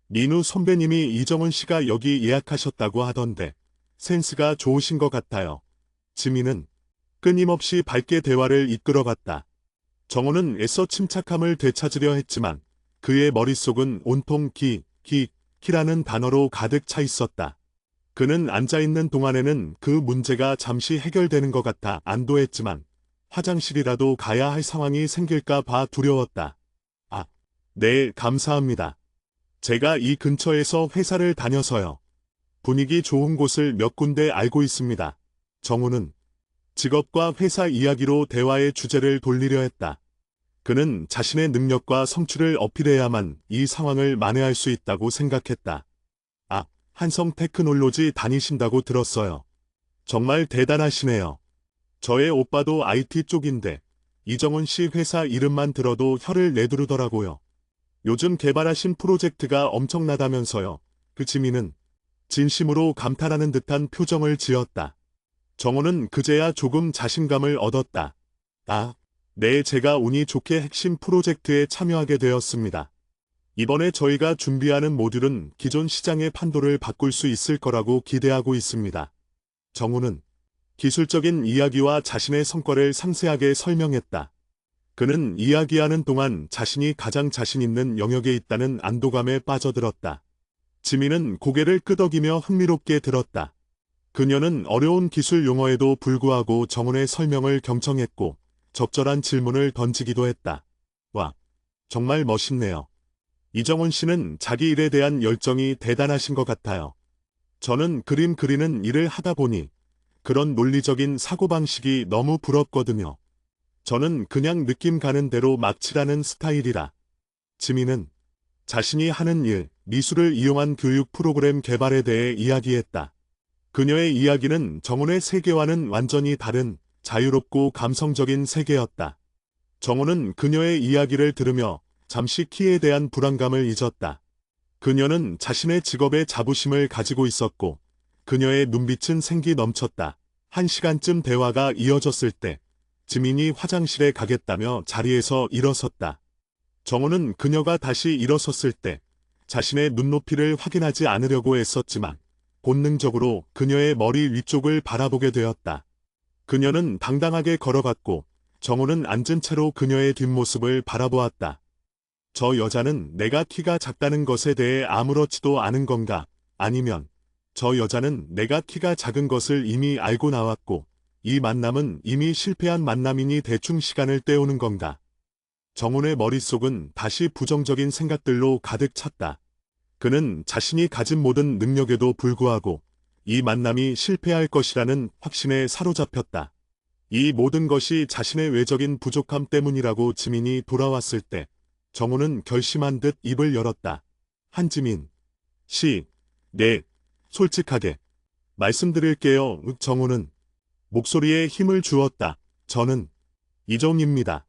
민우 선배님이 이정훈 씨가 여기 예약하셨다고 하던데 센스가 좋으신 것 같아요. 지민은 끊임없이 밝게 대화를 이끌어갔다. 정훈은 애써 침착함을 되찾으려 했지만 그의 머릿속은 온통 키라는 단어로 가득 차 있었다. 그는 앉아있는 동안에는 그 문제가 잠시 해결되는 것 같아 안도했지만 화장실이라도 가야 할 상황이 생길까 봐 두려웠다. 네, 감사합니다. 제가 이 근처에서 회사를 다녀서요. 분위기 좋은 곳을 몇 군데 알고 있습니다. 정훈은 직업과 회사 이야기로 대화의 주제를 돌리려 했다. 그는 자신의 능력과 성취를 어필해야만 이 상황을 만회할 수 있다고 생각했다. 아, 한성테크놀로지 다니신다고 들었어요. 정말 대단하시네요. 저의 오빠도 IT 쪽인데 이정훈 씨 회사 이름만 들어도 혀를 내두르더라고요. 요즘 개발하신 프로젝트가 엄청나다면서요. 그 지민은 진심으로 감탄하는 듯한 표정을 지었다. 정호는 그제야 조금 자신감을 얻었다. 아, 네, 제가 운이 좋게 핵심 프로젝트에 참여하게 되었습니다. 이번에 저희가 준비하는 모듈은 기존 시장의 판도를 바꿀 수 있을 거라고 기대하고 있습니다. 정호는 기술적인 이야기와 자신의 성과를 상세하게 설명했다. 그는 이야기하는 동안 자신이 가장 자신 있는 영역에 있다는 안도감에 빠져들었다. 지민은 고개를 끄덕이며 흥미롭게 들었다. 그녀는 어려운 기술 용어에도 불구하고 정훈의 설명을 경청했고 적절한 질문을 던지기도 했다. 와, 정말 멋있네요. 이정훈 씨는 자기 일에 대한 열정이 대단하신 것 같아요. 저는 그림 그리는 일을 하다 보니 그런 논리적인 사고방식이 너무 부럽거든요. 저는 그냥 느낌 가는 대로 막 칠하는 스타일이라. 지민은 자신이 하는 일, 미술을 이용한 교육 프로그램 개발에 대해 이야기했다. 그녀의 이야기는 정훈의 세계와는 완전히 다른 자유롭고 감성적인 세계였다. 정훈은 그녀의 이야기를 들으며 잠시 키에 대한 불안감을 잊었다. 그녀는 자신의 직업에 자부심을 가지고 있었고 그녀의 눈빛은 생기 넘쳤다. 1시간쯤 대화가 이어졌을 때 지민이 화장실에 가겠다며 자리에서 일어섰다. 정훈은 그녀가 다시 일어섰을 때 자신의 눈높이를 확인하지 않으려고 애썼지만 본능적으로 그녀의 머리 위쪽을 바라보게 되었다. 그녀는 당당하게 걸어갔고 정훈은 앉은 채로 그녀의 뒷모습을 바라보았다. 저 여자는 내가 키가 작다는 것에 대해 아무렇지도 않은 건가? 아니면 저 여자는 내가 키가 작은 것을 이미 알고 나왔고 이 만남은 이미 실패한 만남이니 대충 시간을 때우는 건가? 정훈의 머릿속은 다시 부정적인 생각들로 가득 찼다. 그는 자신이 가진 모든 능력에도 불구하고 이 만남이 실패할 것이라는 확신에 사로잡혔다. 이 모든 것이 자신의 외적인 부족함 때문이라고 지민이 돌아왔을 때 정훈은 결심한 듯 입을 열었다. 한지민 씨, 네, 솔직하게 말씀드릴게요. 정훈은 목소리에 힘을 주었다. 저는 이정입니다.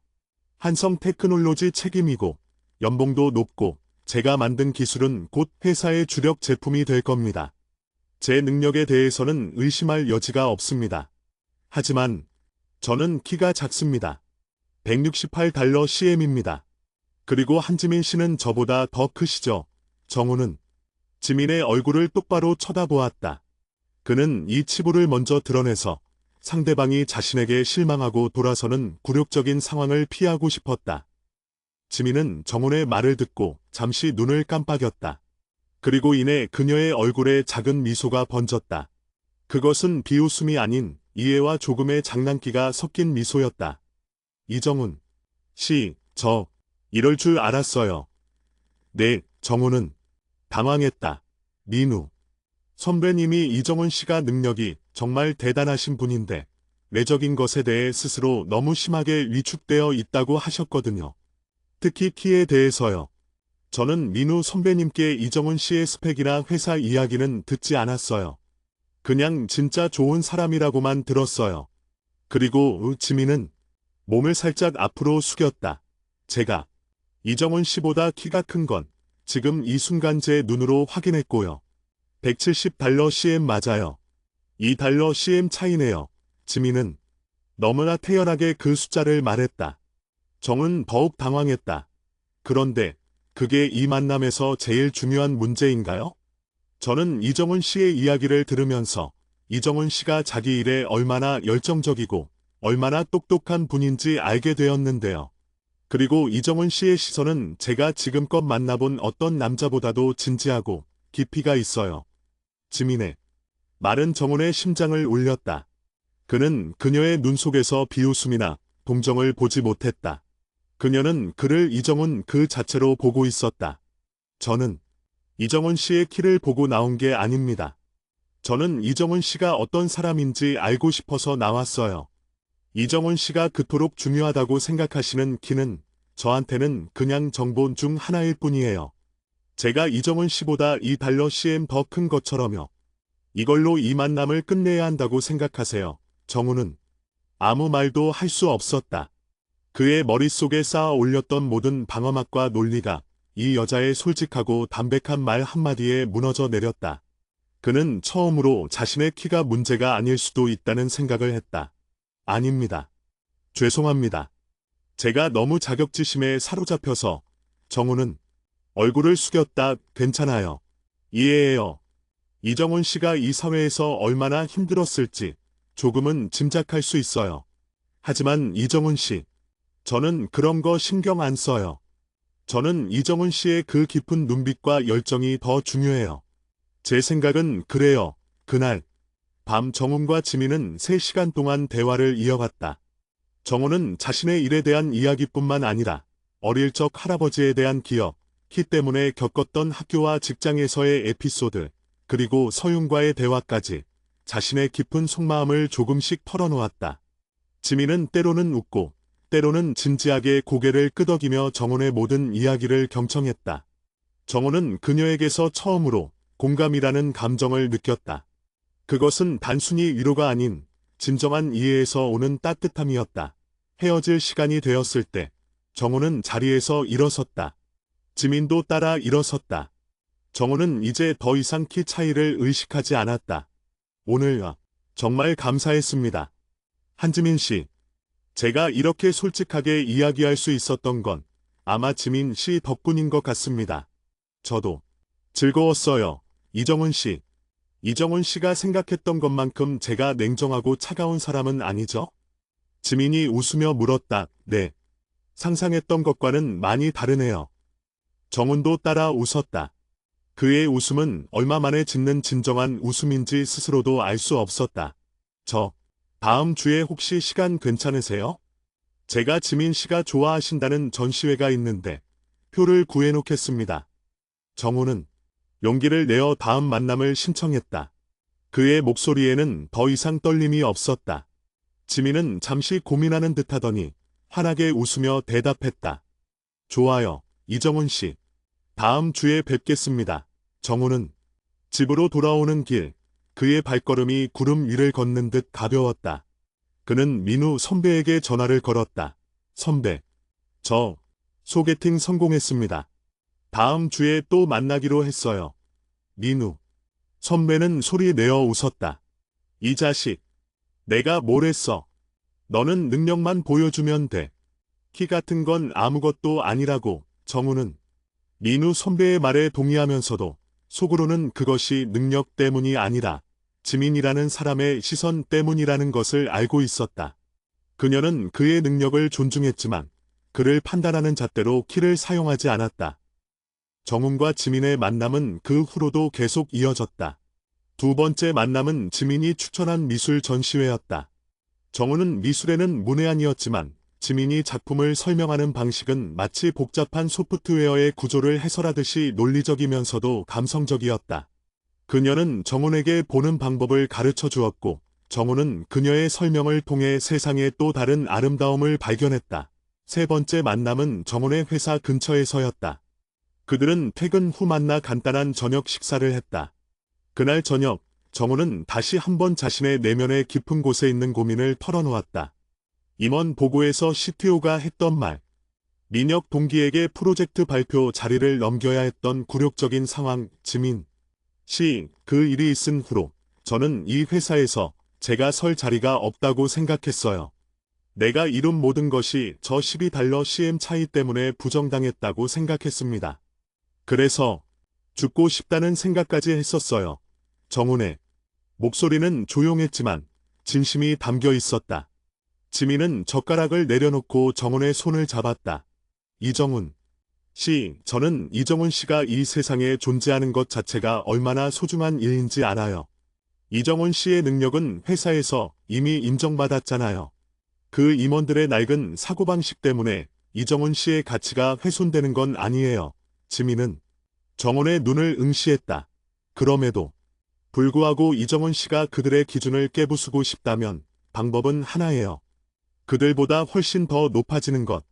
한성테크놀로지 책임이고 연봉도 높고 제가 만든 기술은 곧 회사의 주력 제품이 될 겁니다. 제 능력에 대해서는 의심할 여지가 없습니다. 하지만 저는 키가 작습니다. 168달러 CM입니다. 그리고 한지민 씨는 저보다 더 크시죠? 정훈은 지민의 얼굴을 똑바로 쳐다보았다. 그는 이 치부를 먼저 드러내서 상대방이 자신에게 실망하고 돌아서는 굴욕적인 상황을 피하고 싶었다. 지민은 정훈의 말을 듣고 잠시 눈을 깜빡였다. 그리고 이내 그녀의 얼굴에 작은 미소가 번졌다. 그것은 비웃음이 아닌 이해와 조금의 장난기가 섞인 미소였다. 이정훈 씨, 저 이럴 줄 알았어요. 네, 정훈은 당황했다. 민우 선배님이 이정훈 씨가 능력이 정말 대단하신 분인데 외적인 것에 대해 스스로 너무 심하게 위축되어 있다고 하셨거든요. 특히 키에 대해서요. 저는 민우 선배님께 이정훈 씨의 스펙이나 회사 이야기는 듣지 않았어요. 그냥 진짜 좋은 사람이라고만 들었어요. 그리고 지민은 몸을 살짝 앞으로 숙였다. 제가 이정훈 씨보다 키가 큰 건 지금 이 순간 제 눈으로 확인했고요. 170달러 CM 맞아요. 2달러 CM 차이네요. 지민은 너무나 태연하게 그 숫자를 말했다. 정은 더욱 당황했다. 그런데 그게 이 만남에서 제일 중요한 문제인가요? 저는 이정훈 씨의 이야기를 들으면서 이정훈 씨가 자기 일에 얼마나 열정적이고 얼마나 똑똑한 분인지 알게 되었는데요. 그리고 이정훈 씨의 시선은 제가 지금껏 만나본 어떤 남자보다도 진지하고 깊이가 있어요. 지민의 말은 정훈의 심장을 울렸다. 그는 그녀의 눈 속에서 비웃음이나 동정을 보지 못했다. 그녀는 그를 이정훈 그 자체로 보고 있었다. 저는 이정훈 씨의 키를 보고 나온 게 아닙니다. 저는 이정훈 씨가 어떤 사람인지 알고 싶어서 나왔어요. 이정훈 씨가 그토록 중요하다고 생각하시는 키는 저한테는 그냥 정보 중 하나일 뿐이에요. 제가 이정은 씨보다 $2 더 큰 것처럼요. 이걸로 이 만남을 끝내야 한다고 생각하세요. 정우는 아무 말도 할 수 없었다. 그의 머릿속에 쌓아 올렸던 모든 방어막과 논리가 이 여자의 솔직하고 담백한 말 한마디에 무너져 내렸다. 그는 처음으로 자신의 키가 문제가 아닐 수도 있다는 생각을 했다. 아닙니다. 죄송합니다. 제가 너무 자격지심에 사로잡혀서. 정우는 얼굴을 숙였다. 괜찮아요. 이해해요. 이정은 씨가 이 사회에서 얼마나 힘들었을지 조금은 짐작할 수 있어요. 하지만 이정은 씨, 저는 그런 거 신경 안 써요. 저는 이정은 씨의 그 깊은 눈빛과 열정이 더 중요해요. 제 생각은 그래요. 그날 밤 정훈과 지민은 3시간 동안 대화를 이어갔다. 정훈은 자신의 일에 대한 이야기뿐만 아니라 어릴 적 할아버지에 대한 기억, 키 때문에 겪었던 학교와 직장에서의 에피소드, 그리고 서윤과의 대화까지 자신의 깊은 속마음을 조금씩 털어놓았다. 지민은 때로는 웃고 때로는 진지하게 고개를 끄덕이며 정훈의 모든 이야기를 경청했다. 정훈은 그녀에게서 처음으로 공감이라는 감정을 느꼈다. 그것은 단순히 위로가 아닌 진정한 이해에서 오는 따뜻함이었다. 헤어질 시간이 되었을 때 정훈은 자리에서 일어섰다. 지민도 따라 일어섰다. 정훈은 이제 더 이상 키 차이를 의식하지 않았다. 오늘 정말 감사했습니다. 한지민 씨, 제가 이렇게 솔직하게 이야기할 수 있었던 건 아마 지민 씨 덕분인 것 같습니다. 저도 즐거웠어요. 이정은 씨. 이정은 씨가 생각했던 것만큼 제가 냉정하고 차가운 사람은 아니죠? 지민이 웃으며 물었다. 네. 상상했던 것과는 많이 다르네요. 정훈도 따라 웃었다. 그의 웃음은 얼마 만에 짓는 진정한 웃음인지 스스로도 알 수 없었다. 다음 주에 혹시 시간 괜찮으세요? 제가 지민 씨가 좋아하신다는 전시회가 있는데 표를 구해놓겠습니다. 정훈은 용기를 내어 다음 만남을 신청했다. 그의 목소리에는 더 이상 떨림이 없었다. 지민은 잠시 고민하는 듯하더니 환하게 웃으며 대답했다. 좋아요, 이정훈 씨. 다음 주에 뵙겠습니다. 정훈은 집으로 돌아오는 길, 그의 발걸음이 구름 위를 걷는 듯 가벼웠다. 그는 민우 선배에게 전화를 걸었다. 선배, 저 소개팅 성공했습니다. 다음 주에 또 만나기로 했어요. 민우 선배는 소리 내어 웃었다. 이 자식, 내가 뭘 했어? 너는 능력만 보여주면 돼. 키 같은 건 아무것도 아니라고. 정우는 민우 선배의 말에 동의하면서도 속으로는 그것이 능력 때문이 아니라 지민이라는 사람의 시선 때문이라는 것을 알고 있었다. 그녀는 그의 능력을 존중했지만 그를 판단하는 잣대로 키를 사용하지 않았다. 정훈과 지민의 만남은 그 후로도 계속 이어졌다. 두 번째 만남은 지민이 추천한 미술 전시회였다. 정훈은 미술에는 문외한이었지만 지민이 작품을 설명하는 방식은 마치 복잡한 소프트웨어의 구조를 해설하듯이 논리적이면서도 감성적이었다. 그녀는 정훈에게 보는 방법을 가르쳐 주었고 정훈은 그녀의 설명을 통해 세상의 또 다른 아름다움을 발견했다. 세 번째 만남은 정훈의 회사 근처에서였다. 그들은 퇴근 후 만나 간단한 저녁 식사를 했다. 그날 저녁, 정훈은 다시 한번 자신의 내면의 깊은 곳에 있는 고민을 털어놓았다. 임원 보고에서 CTO가 했던 말, 민혁 동기에게 프로젝트 발표 자리를 넘겨야 했던 굴욕적인 상황, 지민 씨, 그 일이 있은 후로 저는 이 회사에서 제가 설 자리가 없다고 생각했어요. 내가 이룬 모든 것이 저 $12 CM 차이 때문에 부정당했다고 생각했습니다. 그래서 죽고 싶다는 생각까지 했었어요. 정훈의 목소리는 조용했지만 진심이 담겨 있었다. 지민은 젓가락을 내려놓고 정훈의 손을 잡았다. 이정훈 씨, 저는 이정훈 씨가 이 세상에 존재하는 것 자체가 얼마나 소중한 일인지 알아요. 이정훈 씨의 능력은 회사에서 이미 인정받았잖아요. 그 임원들의 낡은 사고방식 때문에 이정훈 씨의 가치가 훼손되는 건 아니에요. 지민은 정훈의 눈을 응시했다. 그럼에도 불구하고 이정훈 씨가 그들의 기준을 깨부수고 싶다면 방법은 하나예요. 그들보다 훨씬 더 높아지는 것.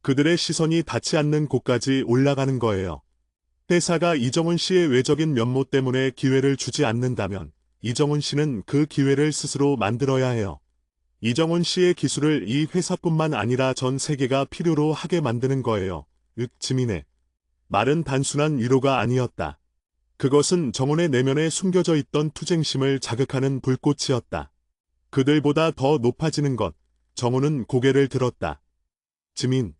그들의 시선이 닿지 않는 곳까지 올라가는 거예요. 회사가 이정훈 씨의 외적인 면모 때문에 기회를 주지 않는다면 이정훈 씨는 그 기회를 스스로 만들어야 해요. 이정훈 씨의 기술을 이 회사뿐만 아니라 전 세계가 필요로 하게 만드는 거예요. 지민의 말은 단순한 위로가 아니었다. 그것은 정훈의 내면에 숨겨져 있던 투쟁심을 자극하는 불꽃이었다. 그들보다 더 높아지는 것. 정훈은 고개를 들었다. 지민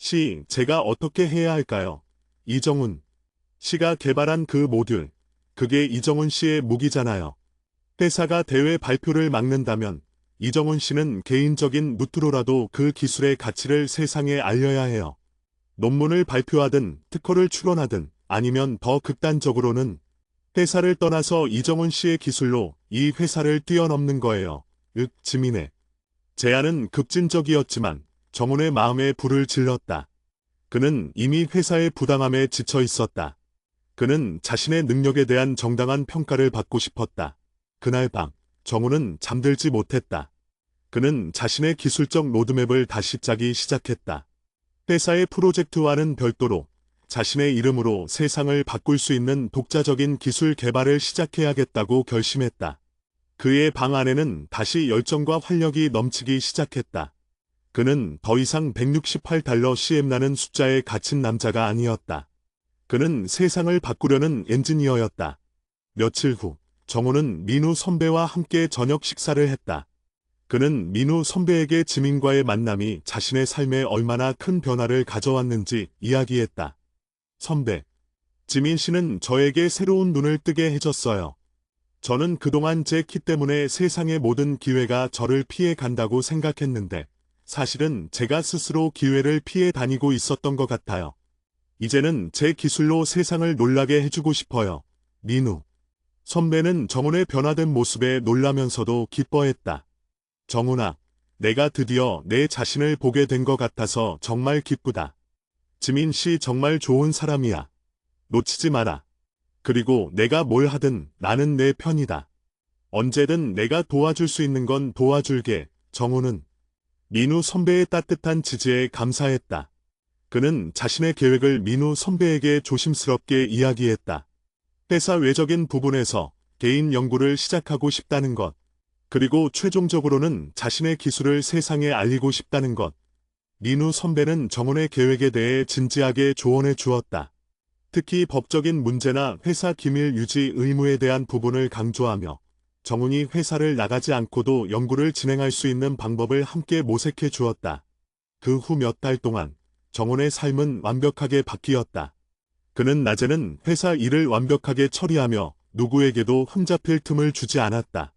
씨, 제가 어떻게 해야 할까요? 이정훈 씨가 개발한 그 모듈. 그게 이정훈 씨의 무기잖아요. 회사가 대회 발표를 막는다면 이정훈 씨는 개인적인 루트로라도 그 기술의 가치를 세상에 알려야 해요. 논문을 발표하든 특허를 출원하든 아니면 더 극단적으로는 회사를 떠나서 이정훈 씨의 기술로 이 회사를 뛰어넘는 거예요. 지민의 제안은 급진적이었지만 정훈의 마음에 불을 질렀다. 그는 이미 회사의 부당함에 지쳐 있었다. 그는 자신의 능력에 대한 정당한 평가를 받고 싶었다. 그날 밤 정훈은 잠들지 못했다. 그는 자신의 기술적 로드맵을 다시 짜기 시작했다. 회사의 프로젝트와는 별도로 자신의 이름으로 세상을 바꿀 수 있는 독자적인 기술 개발을 시작해야겠다고 결심했다. 그의 방 안에는 다시 열정과 활력이 넘치기 시작했다. 그는 더 이상 $168 CM라는 숫자에 갇힌 남자가 아니었다. 그는 세상을 바꾸려는 엔지니어였다. 며칠 후 정훈은 민우 선배와 함께 저녁 식사를 했다. 그는 민우 선배에게 지민과의 만남이 자신의 삶에 얼마나 큰 변화를 가져왔는지 이야기했다. 선배, 지민 씨는 저에게 새로운 눈을 뜨게 해줬어요. 저는 그동안 제 키 때문에 세상의 모든 기회가 저를 피해 간다고 생각했는데 사실은 제가 스스로 기회를 피해 다니고 있었던 것 같아요. 이제는 제 기술로 세상을 놀라게 해주고 싶어요. 민우 선배는 정훈의 변화된 모습에 놀라면서도 기뻐했다. 정훈아, 내가 드디어 내 자신을 보게 된 것 같아서 정말 기쁘다. 지민 씨 정말 좋은 사람이야. 놓치지 마라. 그리고 내가 뭘 하든 나는 내 편이다. 언제든 내가 도와줄 수 있는 건 도와줄게. 정훈은 민우 선배의 따뜻한 지지에 감사했다. 그는 자신의 계획을 민우 선배에게 조심스럽게 이야기했다. 회사 외적인 부분에서 개인 연구를 시작하고 싶다는 것. 그리고 최종적으로는 자신의 기술을 세상에 알리고 싶다는 것. 민우 선배는 정훈의 계획에 대해 진지하게 조언해 주었다. 특히 법적인 문제나 회사 기밀 유지 의무에 대한 부분을 강조하며 정훈이 회사를 나가지 않고도 연구를 진행할 수 있는 방법을 함께 모색해 주었다. 그 후 몇 달 동안 정훈의 삶은 완벽하게 바뀌었다. 그는 낮에는 회사 일을 완벽하게 처리하며 누구에게도 흠잡힐 틈을 주지 않았다.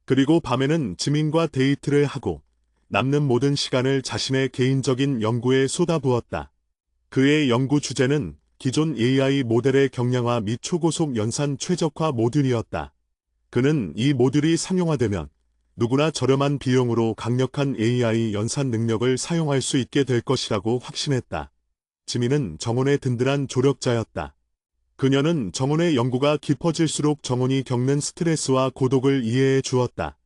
그리고 밤에는 지민과 데이트를 하고 남는 모든 시간을 자신의 개인적인 연구에 쏟아부었다. 그의 연구 주제는 기존 AI 모델의 경량화 및 초고속 연산 최적화 모듈이었다. 그는 이 모듈이 상용화되면 누구나 저렴한 비용으로 강력한 AI 연산 능력을 사용할 수 있게 될 것이라고 확신했다. 지민은 정훈의 든든한 조력자였다. 그녀는 정훈의 연구가 깊어질수록 정훈이 겪는 스트레스와 고독을 이해해 주었다.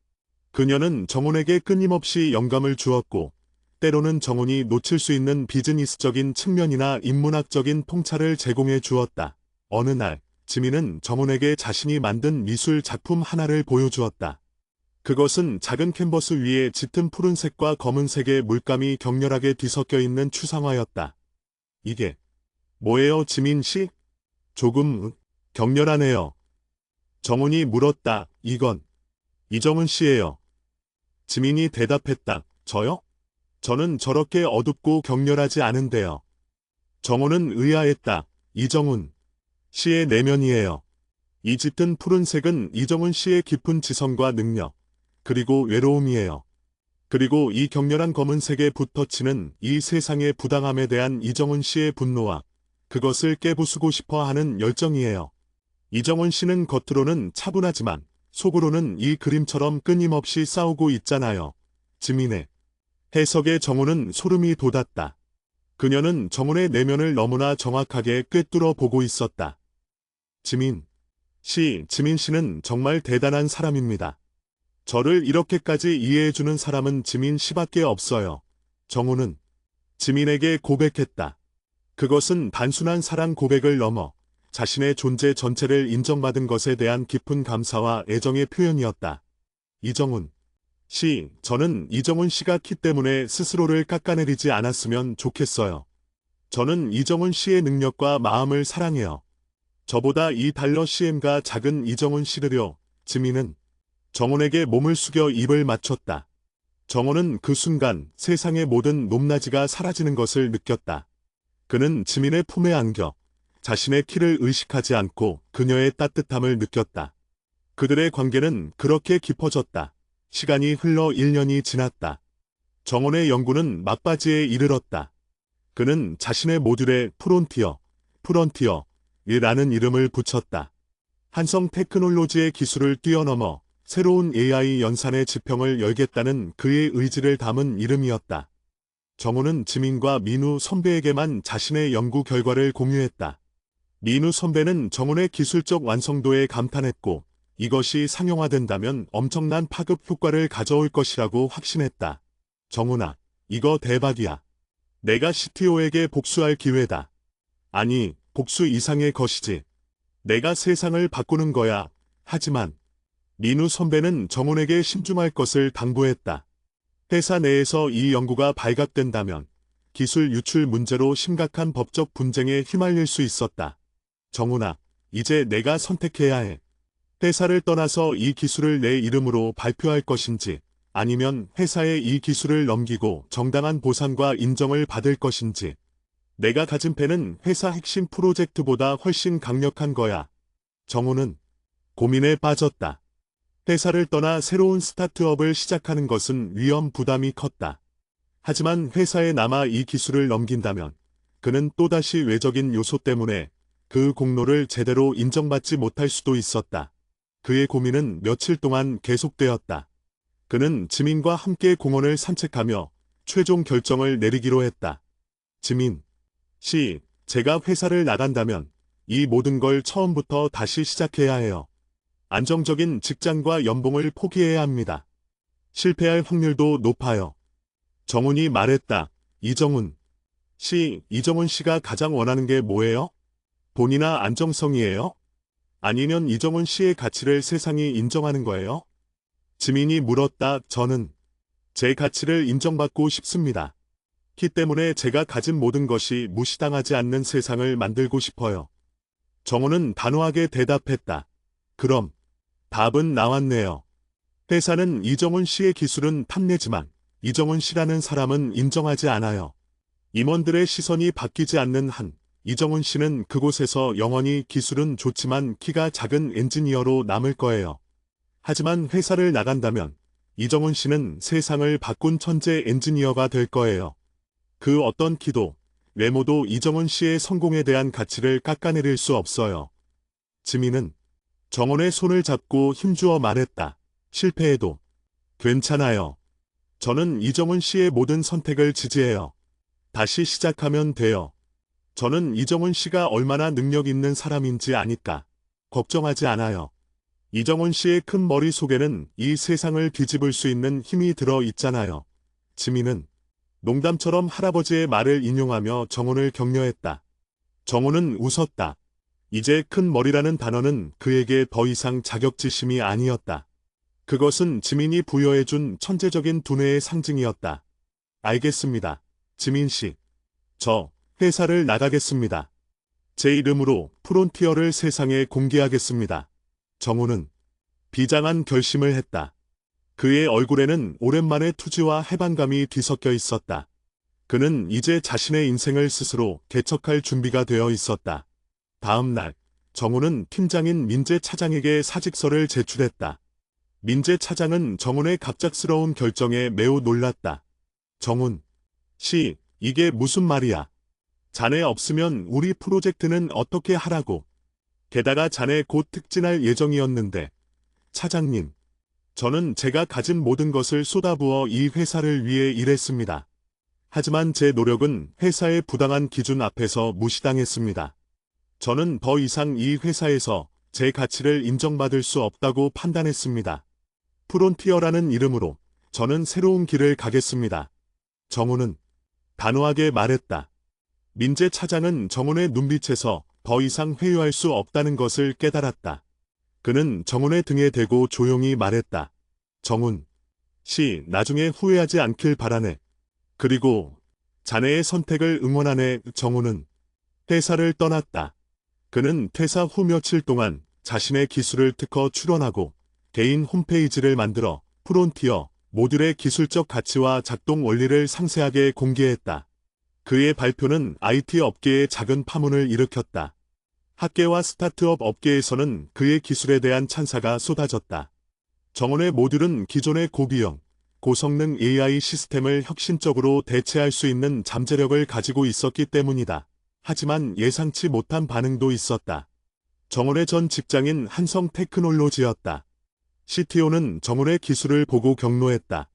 그녀는 정훈에게 끊임없이 영감을 주었고 때로는 정훈이 놓칠 수 있는 비즈니스적인 측면이나 인문학적인 통찰을 제공해 주었다. 어느 날 지민은 정훈에게 자신이 만든 미술 작품 하나를 보여주었다. 그것은 작은 캔버스 위에 짙은 푸른색과 검은색의 물감이 격렬하게 뒤섞여 있는 추상화였다. 이게 뭐예요, 지민 씨? 조금 격렬하네요. 정훈이 물었다. 이건 이정훈 씨예요. 지민이 대답했다. 저요? 저는 저렇게 어둡고 격렬하지 않은데요. 정훈은 의아했다. 이정훈 씨의 내면이에요. 이 짙은 푸른색은 이정훈 씨의 깊은 지성과 능력, 그리고 외로움이에요. 그리고 이 격렬한 검은색의 붓터치는 이 세상의 부당함에 대한 이정훈 씨의 분노와 그것을 깨부수고 싶어 하는 열정이에요. 이정훈 씨는 겉으로는 차분하지만 속으로는 이 그림처럼 끊임없이 싸우고 있잖아요. 지민의 해석에 정훈은 소름이 돋았다. 그녀는 정훈의 내면을 너무나 정확하게 꿰뚫어 보고 있었다. 지민 씨는 정말 대단한 사람입니다. 저를 이렇게까지 이해해주는 사람은 지민 씨밖에 없어요. 정훈은 지민에게 고백했다. 그것은 단순한 사랑 고백을 넘어 자신의 존재 전체를 인정받은 것에 대한 깊은 감사와 애정의 표현이었다. 이정훈 씨, 저는 이정훈 씨가 키 때문에 스스로를 깎아내리지 않았으면 좋겠어요. 저는 이정훈 씨의 능력과 마음을 사랑해요. 저보다 $2 CM가 작은 이정훈 씨를요. 지민은 정훈에게 몸을 숙여 입을 맞췄다. 정훈은 그 순간 세상의 모든 높낮이가 사라지는 것을 느꼈다. 그는 지민의 품에 안겨 자신의 키를 의식하지 않고 그녀의 따뜻함을 느꼈다. 그들의 관계는 그렇게 깊어졌다. 시간이 흘러 1년이 지났다. 정훈의 연구는 막바지에 이르렀다. 그는 자신의 모듈에 프론티어라는 이름을 붙였다. 한성 테크놀로지의 기술을 뛰어넘어 새로운 AI 연산의 지평을 열겠다는 그의 의지를 담은 이름이었다. 정훈은 지민과 민우 선배에게만 자신의 연구 결과를 공유했다. 민우 선배는 정훈의 기술적 완성도에 감탄했고 이것이 상용화된다면 엄청난 파급 효과를 가져올 것이라고 확신했다. 정훈아, 이거 대박이야. 내가 CTO에게 복수할 기회다. 아니, 복수 이상의 것이지. 내가 세상을 바꾸는 거야. 하지만 민우 선배는 정훈에게 신중할 것을 당부했다. 회사 내에서 이 연구가 발각된다면 기술 유출 문제로 심각한 법적 분쟁에 휘말릴 수 있었다. 정훈아, 이제 내가 선택해야 해. 회사를 떠나서 이 기술을 내 이름으로 발표할 것인지 아니면 회사에 이 기술을 넘기고 정당한 보상과 인정을 받을 것인지. 내가 가진 패는 회사 핵심 프로젝트보다 훨씬 강력한 거야. 정훈은 고민에 빠졌다. 회사를 떠나 새로운 스타트업을 시작하는 것은 위험 부담이 컸다. 하지만 회사에 남아 이 기술을 넘긴다면 그는 또다시 외적인 요소 때문에 그 공로를 제대로 인정받지 못할 수도 있었다. 그의 고민은 며칠 동안 계속되었다. 그는 지민과 함께 공원을 산책하며 최종 결정을 내리기로 했다. 지민 씨, 제가 회사를 나간다면 이 모든 걸 처음부터 다시 시작해야 해요. 안정적인 직장과 연봉을 포기해야 합니다. 실패할 확률도 높아요. 정훈이 말했다. 이정훈 씨, 이정훈 씨가 가장 원하는 게 뭐예요? 돈이나 안정성이에요? 아니면 이정훈 씨의 가치를 세상이 인정하는 거예요? 지민이 물었다. 저는 제 가치를 인정받고 싶습니다. 키 때문에 제가 가진 모든 것이 무시당하지 않는 세상을 만들고 싶어요. 정훈은 단호하게 대답했다. 그럼 답은 나왔네요. 회사는 이정훈 씨의 기술은 탐내지만 이정훈 씨라는 사람은 인정하지 않아요. 임원들의 시선이 바뀌지 않는 한 이정훈 씨는 그곳에서 영원히 기술은 좋지만 키가 작은 엔지니어로 남을 거예요. 하지만 회사를 나간다면 이정훈 씨는 세상을 바꾼 천재 엔지니어가 될 거예요. 그 어떤 키도 외모도 이정훈 씨의 성공에 대한 가치를 깎아내릴 수 없어요. 지민은 정훈의 손을 잡고 힘주어 말했다. 실패해도 괜찮아요. 저는 이정훈 씨의 모든 선택을 지지해요. 다시 시작하면 돼요. 저는 이정훈 씨가 얼마나 능력 있는 사람인지 아니까 걱정하지 않아요. 이정훈 씨의 큰 머릿속에는 이 세상을 뒤집을 수 있는 힘이 들어 있잖아요. 지민은 농담처럼 할아버지의 말을 인용하며 정훈을 격려했다. 정훈은 웃었다. 이제 큰 머리라는 단어는 그에게 더 이상 자격지심이 아니었다. 그것은 지민이 부여해준 천재적인 두뇌의 상징이었다. 알겠습니다. 지민 씨. 저 회사를 나가겠습니다. 제 이름으로 프론티어를 세상에 공개하겠습니다. 정훈은 비장한 결심을 했다. 그의 얼굴에는 오랜만에 투지와 해방감이 뒤섞여 있었다. 그는 이제 자신의 인생을 스스로 개척할 준비가 되어 있었다. 다음 날, 정훈은 팀장인 민재 차장에게 사직서를 제출했다. 민재 차장은 정훈의 갑작스러운 결정에 매우 놀랐다. 정훈 씨, 이게 무슨 말이야? 자네 없으면 우리 프로젝트는 어떻게 하라고? 게다가 자네 곧 특진할 예정이었는데. 차장님, 저는 제가 가진 모든 것을 쏟아부어 이 회사를 위해 일했습니다. 하지만 제 노력은 회사의 부당한 기준 앞에서 무시당했습니다. 저는 더 이상 이 회사에서 제 가치를 인정받을 수 없다고 판단했습니다. 프론티어라는 이름으로 저는 새로운 길을 가겠습니다. 정훈은 단호하게 말했다. 민재 차장은 정훈의 눈빛에서 더 이상 회유할 수 없다는 것을 깨달았다. 그는 정훈의 등에 대고 조용히 말했다. 정훈 씨, 나중에 후회하지 않길 바라네. 그리고 자네의 선택을 응원하네. 정훈은 회사를 떠났다. 그는 퇴사 후 며칠 동안 자신의 기술을 특허 출원하고 개인 홈페이지를 만들어 프론티어 모듈의 기술적 가치와 작동 원리를 상세하게 공개했다. 그의 발표는 IT 업계에 작은 파문을 일으켰다. 학계와 스타트업 업계에서는 그의 기술에 대한 찬사가 쏟아졌다. 정훈의 모듈은 기존의 고비용, 고성능 AI 시스템을 혁신적으로 대체할 수 있는 잠재력을 가지고 있었기 때문이다. 하지만 예상치 못한 반응도 있었다. 정훈의 전 직장인 한성테크놀로지였다. CTO는 정훈의 기술을 보고 격노했다.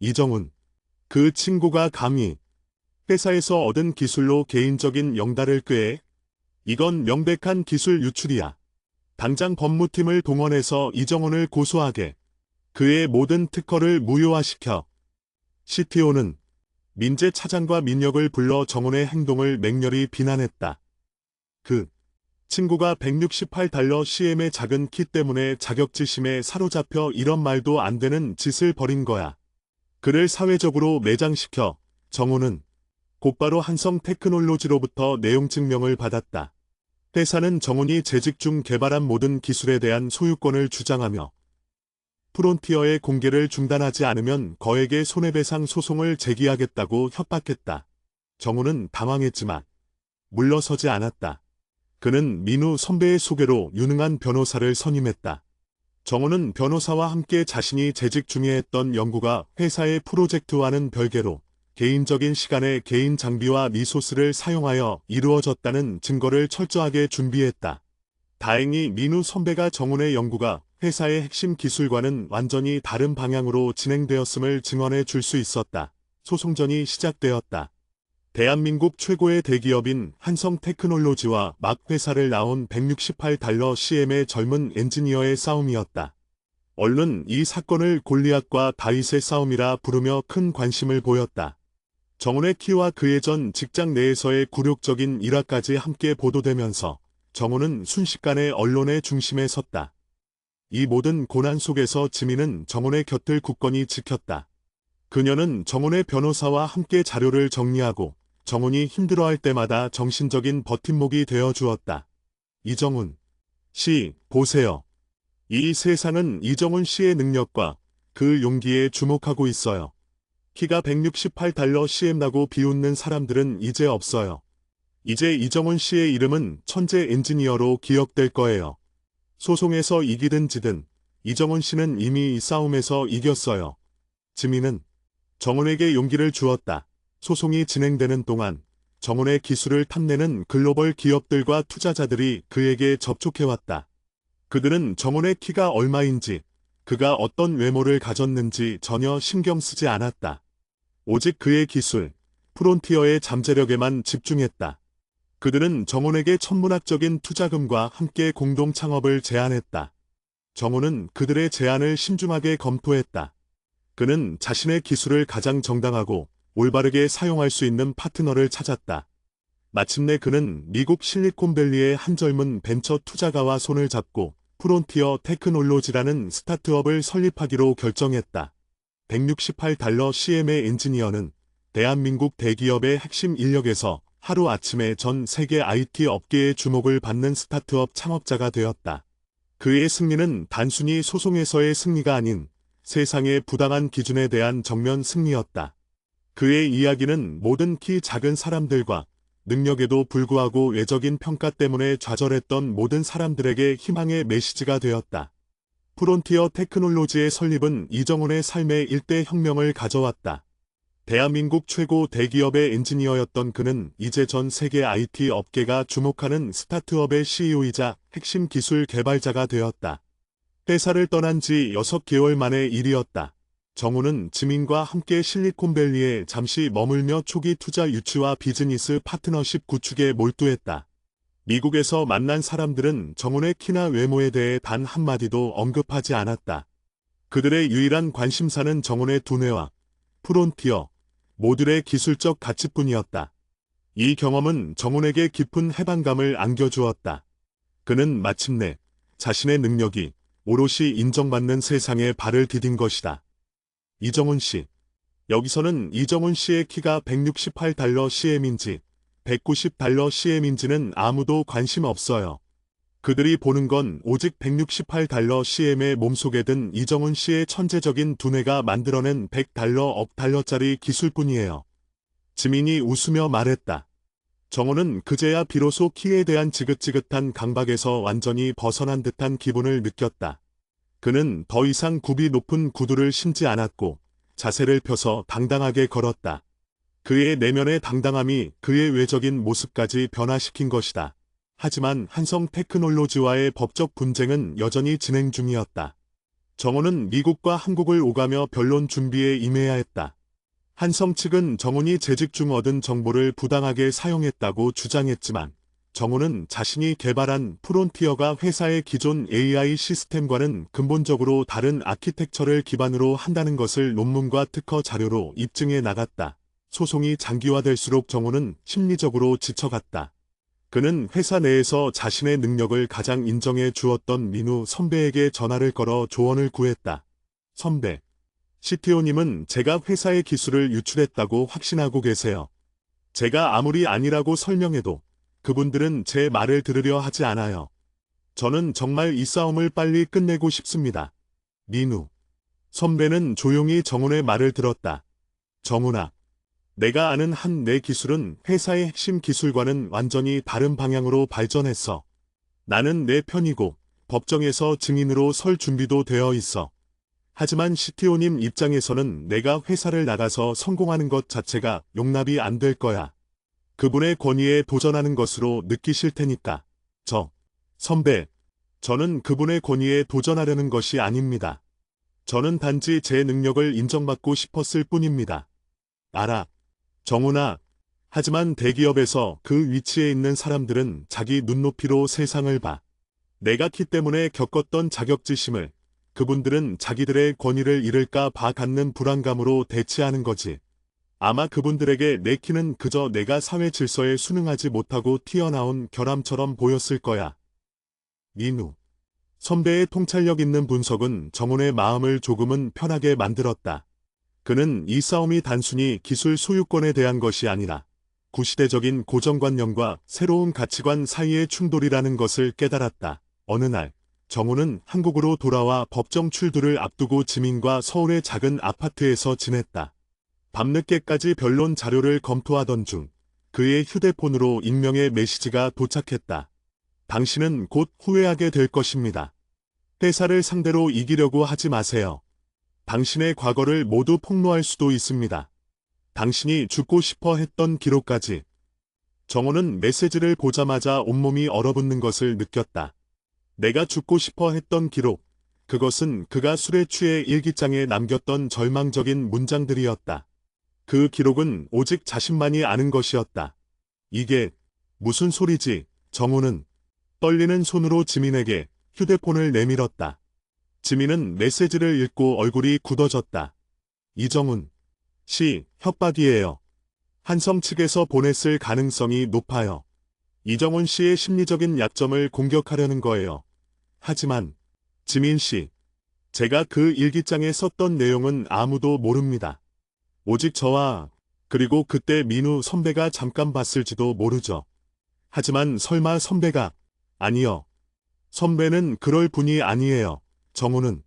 이정훈, 그 친구가 감히 회사에서 얻은 기술로 개인적인 영달을 꾀해? 이건 명백한 기술 유출이야. 당장 법무팀을 동원해서 이정훈을 고소하게. 그의 모든 특허를 무효화시켜. CTO는 민재 차장과 민혁을 불러 정훈의 행동을 맹렬히 비난했다. 그 친구가 $168 CM의 작은 키 때문에 자격지심에 사로잡혀 이런 말도 안 되는 짓을 벌인 거야. 그를 사회적으로 매장시켜 정훈은 곧바로 한성테크놀로지로부터 내용 증명을 받았다. 회사는 정훈이 재직 중 개발한 모든 기술에 대한 소유권을 주장하며 프론티어의 공개를 중단하지 않으면 거액의 손해배상 소송을 제기하겠다고 협박했다. 정훈은 당황했지만 물러서지 않았다. 그는 민우 선배의 소개로 유능한 변호사를 선임했다. 정훈은 변호사와 함께 자신이 재직 중에 했던 연구가 회사의 프로젝트와는 별개로 개인적인 시간에 개인 장비와 리소스를 사용하여 이루어졌다는 증거를 철저하게 준비했다. 다행히 민우 선배가 정훈의 연구가 회사의 핵심 기술과는 완전히 다른 방향으로 진행되었음을 증언해 줄 수 있었다. 소송전이 시작되었다. 대한민국 최고의 대기업인 한성테크놀로지와 막 회사를 나온 $168 CM의 젊은 엔지니어의 싸움이었다. 언론 이 사건을 골리앗과 다윗의 싸움이라 부르며 큰 관심을 보였다. 정훈의 키와 그의 전 직장 내에서의 굴욕적인 일화까지 함께 보도되면서 정훈은 순식간에 언론의 중심에 섰다. 이 모든 고난 속에서 지민은 정훈의 곁을 굳건히 지켰다. 그녀는 정훈의 변호사와 함께 자료를 정리하고 정훈이 힘들어할 때마다 정신적인 버팀목이 되어 주었다. 이정훈 씨, 보세요. 이 세상은 이정훈 씨의 능력과 그 용기에 주목하고 있어요. 키가 $168 CM 나고 비웃는 사람들은 이제 없어요. 이제 이정훈 씨의 이름은 천재 엔지니어로 기억될 거예요. 소송에서 이기든 지든 이정훈 씨는 이미 이 싸움에서 이겼어요. 지민은 정훈에게 용기를 주었다. 소송이 진행되는 동안 정훈의 기술을 탐내는 글로벌 기업들과 투자자들이 그에게 접촉해왔다. 그들은 정훈의 키가 얼마인지, 그가 어떤 외모를 가졌는지 전혀 신경 쓰지 않았다. 오직 그의 기술, 프론티어의 잠재력에만 집중했다. 그들은 정훈에게 천문학적인 투자금과 함께 공동 창업을 제안했다. 정훈은 그들의 제안을 신중하게 검토했다. 그는 자신의 기술을 가장 정당하고 올바르게 사용할 수 있는 파트너를 찾았다. 마침내 그는 미국 실리콘밸리의 한 젊은 벤처 투자가와 손을 잡고 프론티어 테크놀로지라는 스타트업을 설립하기로 결정했다. $168 CM의 엔지니어는 대한민국 대기업의 핵심 인력에서 하루아침에 전 세계 IT 업계의 주목을 받는 스타트업 창업자가 되었다. 그의 승리는 단순히 소송에서의 승리가 아닌 세상의 부당한 기준에 대한 정면 승리였다. 그의 이야기는 모든 키 작은 사람들과 능력에도 불구하고 외적인 평가 때문에 좌절했던 모든 사람들에게 희망의 메시지가 되었다. 프론티어 테크놀로지의 설립은 이정훈의 삶에 일대 혁명을 가져왔다. 대한민국 최고 대기업의 엔지니어였던 그는 이제 전 세계 IT 업계가 주목하는 스타트업의 CEO이자 핵심 기술 개발자가 되었다. 회사를 떠난 지 6개월 만의 일이었다. 정훈은 지민과 함께 실리콘밸리에 잠시 머물며 초기 투자 유치와 비즈니스 파트너십 구축에 몰두했다. 미국에서 만난 사람들은 정훈의 키나 외모에 대해 단 한마디도 언급하지 않았다. 그들의 유일한 관심사는 정훈의 두뇌와 프론티어 모듈의 기술적 가치뿐이었다. 이 경험은 정훈에게 깊은 해방감을 안겨주었다. 그는 마침내 자신의 능력이 오롯이 인정받는 세상에 발을 디딘 것이다. 이정훈 씨. 여기서는 이정훈 씨의 키가 168달러 CM인지 190달러 CM인지는 아무도 관심 없어요. 그들이 보는 건 오직 168달러 CM의 몸속에 든 이정훈 씨의 천재적인 두뇌가 만들어낸 100달러 억 달러짜리 기술뿐이에요. 지민이 웃으며 말했다. 정훈은 그제야 비로소 키에 대한 지긋지긋한 강박에서 완전히 벗어난 듯한 기분을 느꼈다. 그는 더 이상 굽이 높은 구두를 신지 않았고 자세를 펴서 당당하게 걸었다. 그의 내면의 당당함이 그의 외적인 모습까지 변화시킨 것이다. 하지만 한성 테크놀로지와의 법적 분쟁은 여전히 진행 중이었다. 정훈은 미국과 한국을 오가며 변론 준비에 임해야 했다. 한성 측은 정훈이 재직 중 얻은 정보를 부당하게 사용했다고 주장했지만 정훈은 자신이 개발한 프론티어가 회사의 기존 AI 시스템과는 근본적으로 다른 아키텍처를 기반으로 한다는 것을 논문과 특허 자료로 입증해 나갔다. 소송이 장기화될수록 정훈은 심리적으로 지쳐갔다. 그는 회사 내에서 자신의 능력을 가장 인정해 주었던 민우 선배에게 전화를 걸어 조언을 구했다. 선배, CTO님은 제가 회사의 기술을 유출했다고 확신하고 계세요. 제가 아무리 아니라고 설명해도 그분들은 제 말을 들으려 하지 않아요. 저는 정말 이 싸움을 빨리 끝내고 싶습니다. 민우 선배는 조용히 정훈의 말을 들었다. 정훈아, 내가 아는 한 내 기술은 회사의 핵심 기술과는 완전히 다른 방향으로 발전했어. 나는 내 편이고 법정에서 증인으로 설 준비도 되어 있어. 하지만 CTO님 입장에서는 내가 회사를 나가서 성공하는 것 자체가 용납이 안 될 거야. 그분의 권위에 도전하는 것으로 느끼실 테니까. 선배, 저는 그분의 권위에 도전하려는 것이 아닙니다. 저는 단지 제 능력을 인정받고 싶었을 뿐입니다. 알아. 정훈아, 하지만 대기업에서 그 위치에 있는 사람들은 자기 눈높이로 세상을 봐. 내가 키 때문에 겪었던 자격지심을 그분들은 자기들의 권위를 잃을까 봐 갖는 불안감으로 대치하는 거지. 아마 그분들에게 내 키는 그저 내가 사회 질서에 순응하지 못하고 튀어나온 결함처럼 보였을 거야. 민우 선배의 통찰력 있는 분석은 정훈의 마음을 조금은 편하게 만들었다. 그는 이 싸움이 단순히 기술 소유권에 대한 것이 아니라 구시대적인 고정관념과 새로운 가치관 사이의 충돌이라는 것을 깨달았다. 어느 날 정훈은 한국으로 돌아와 법정 출두를 앞두고 지민과 서울의 작은 아파트에서 지냈다. 밤늦게까지 변론 자료를 검토하던 중 그의 휴대폰으로 익명의 메시지가 도착했다. 당신은 곧 후회하게 될 것입니다. 회사를 상대로 이기려고 하지 마세요. 당신의 과거를 모두 폭로할 수도 있습니다. 당신이 죽고 싶어 했던 기록까지. 정훈은 메시지를 보자마자 온몸이 얼어붙는 것을 느꼈다. 내가 죽고 싶어 했던 기록. 그것은 그가 술에 취해 일기장에 남겼던 절망적인 문장들이었다. 그 기록은 오직 자신만이 아는 것이었다. 이게 무슨 소리지? 정훈은 떨리는 손으로 지민에게 휴대폰을 내밀었다. 지민은 메시지를 읽고 얼굴이 굳어졌다. 이정훈 씨 협박이에요. 한성 측에서 보냈을 가능성이 높아요. 이정훈 씨의 심리적인 약점을 공격하려는 거예요. 하지만 지민 씨, 제가 그 일기장에 썼던 내용은 아무도 모릅니다. 오직 저와 그리고 그때 민우 선배가 잠깐 봤을지도 모르죠. 하지만 설마 선배가 아니요. 선배는 그럴 분이 아니에요. 정훈은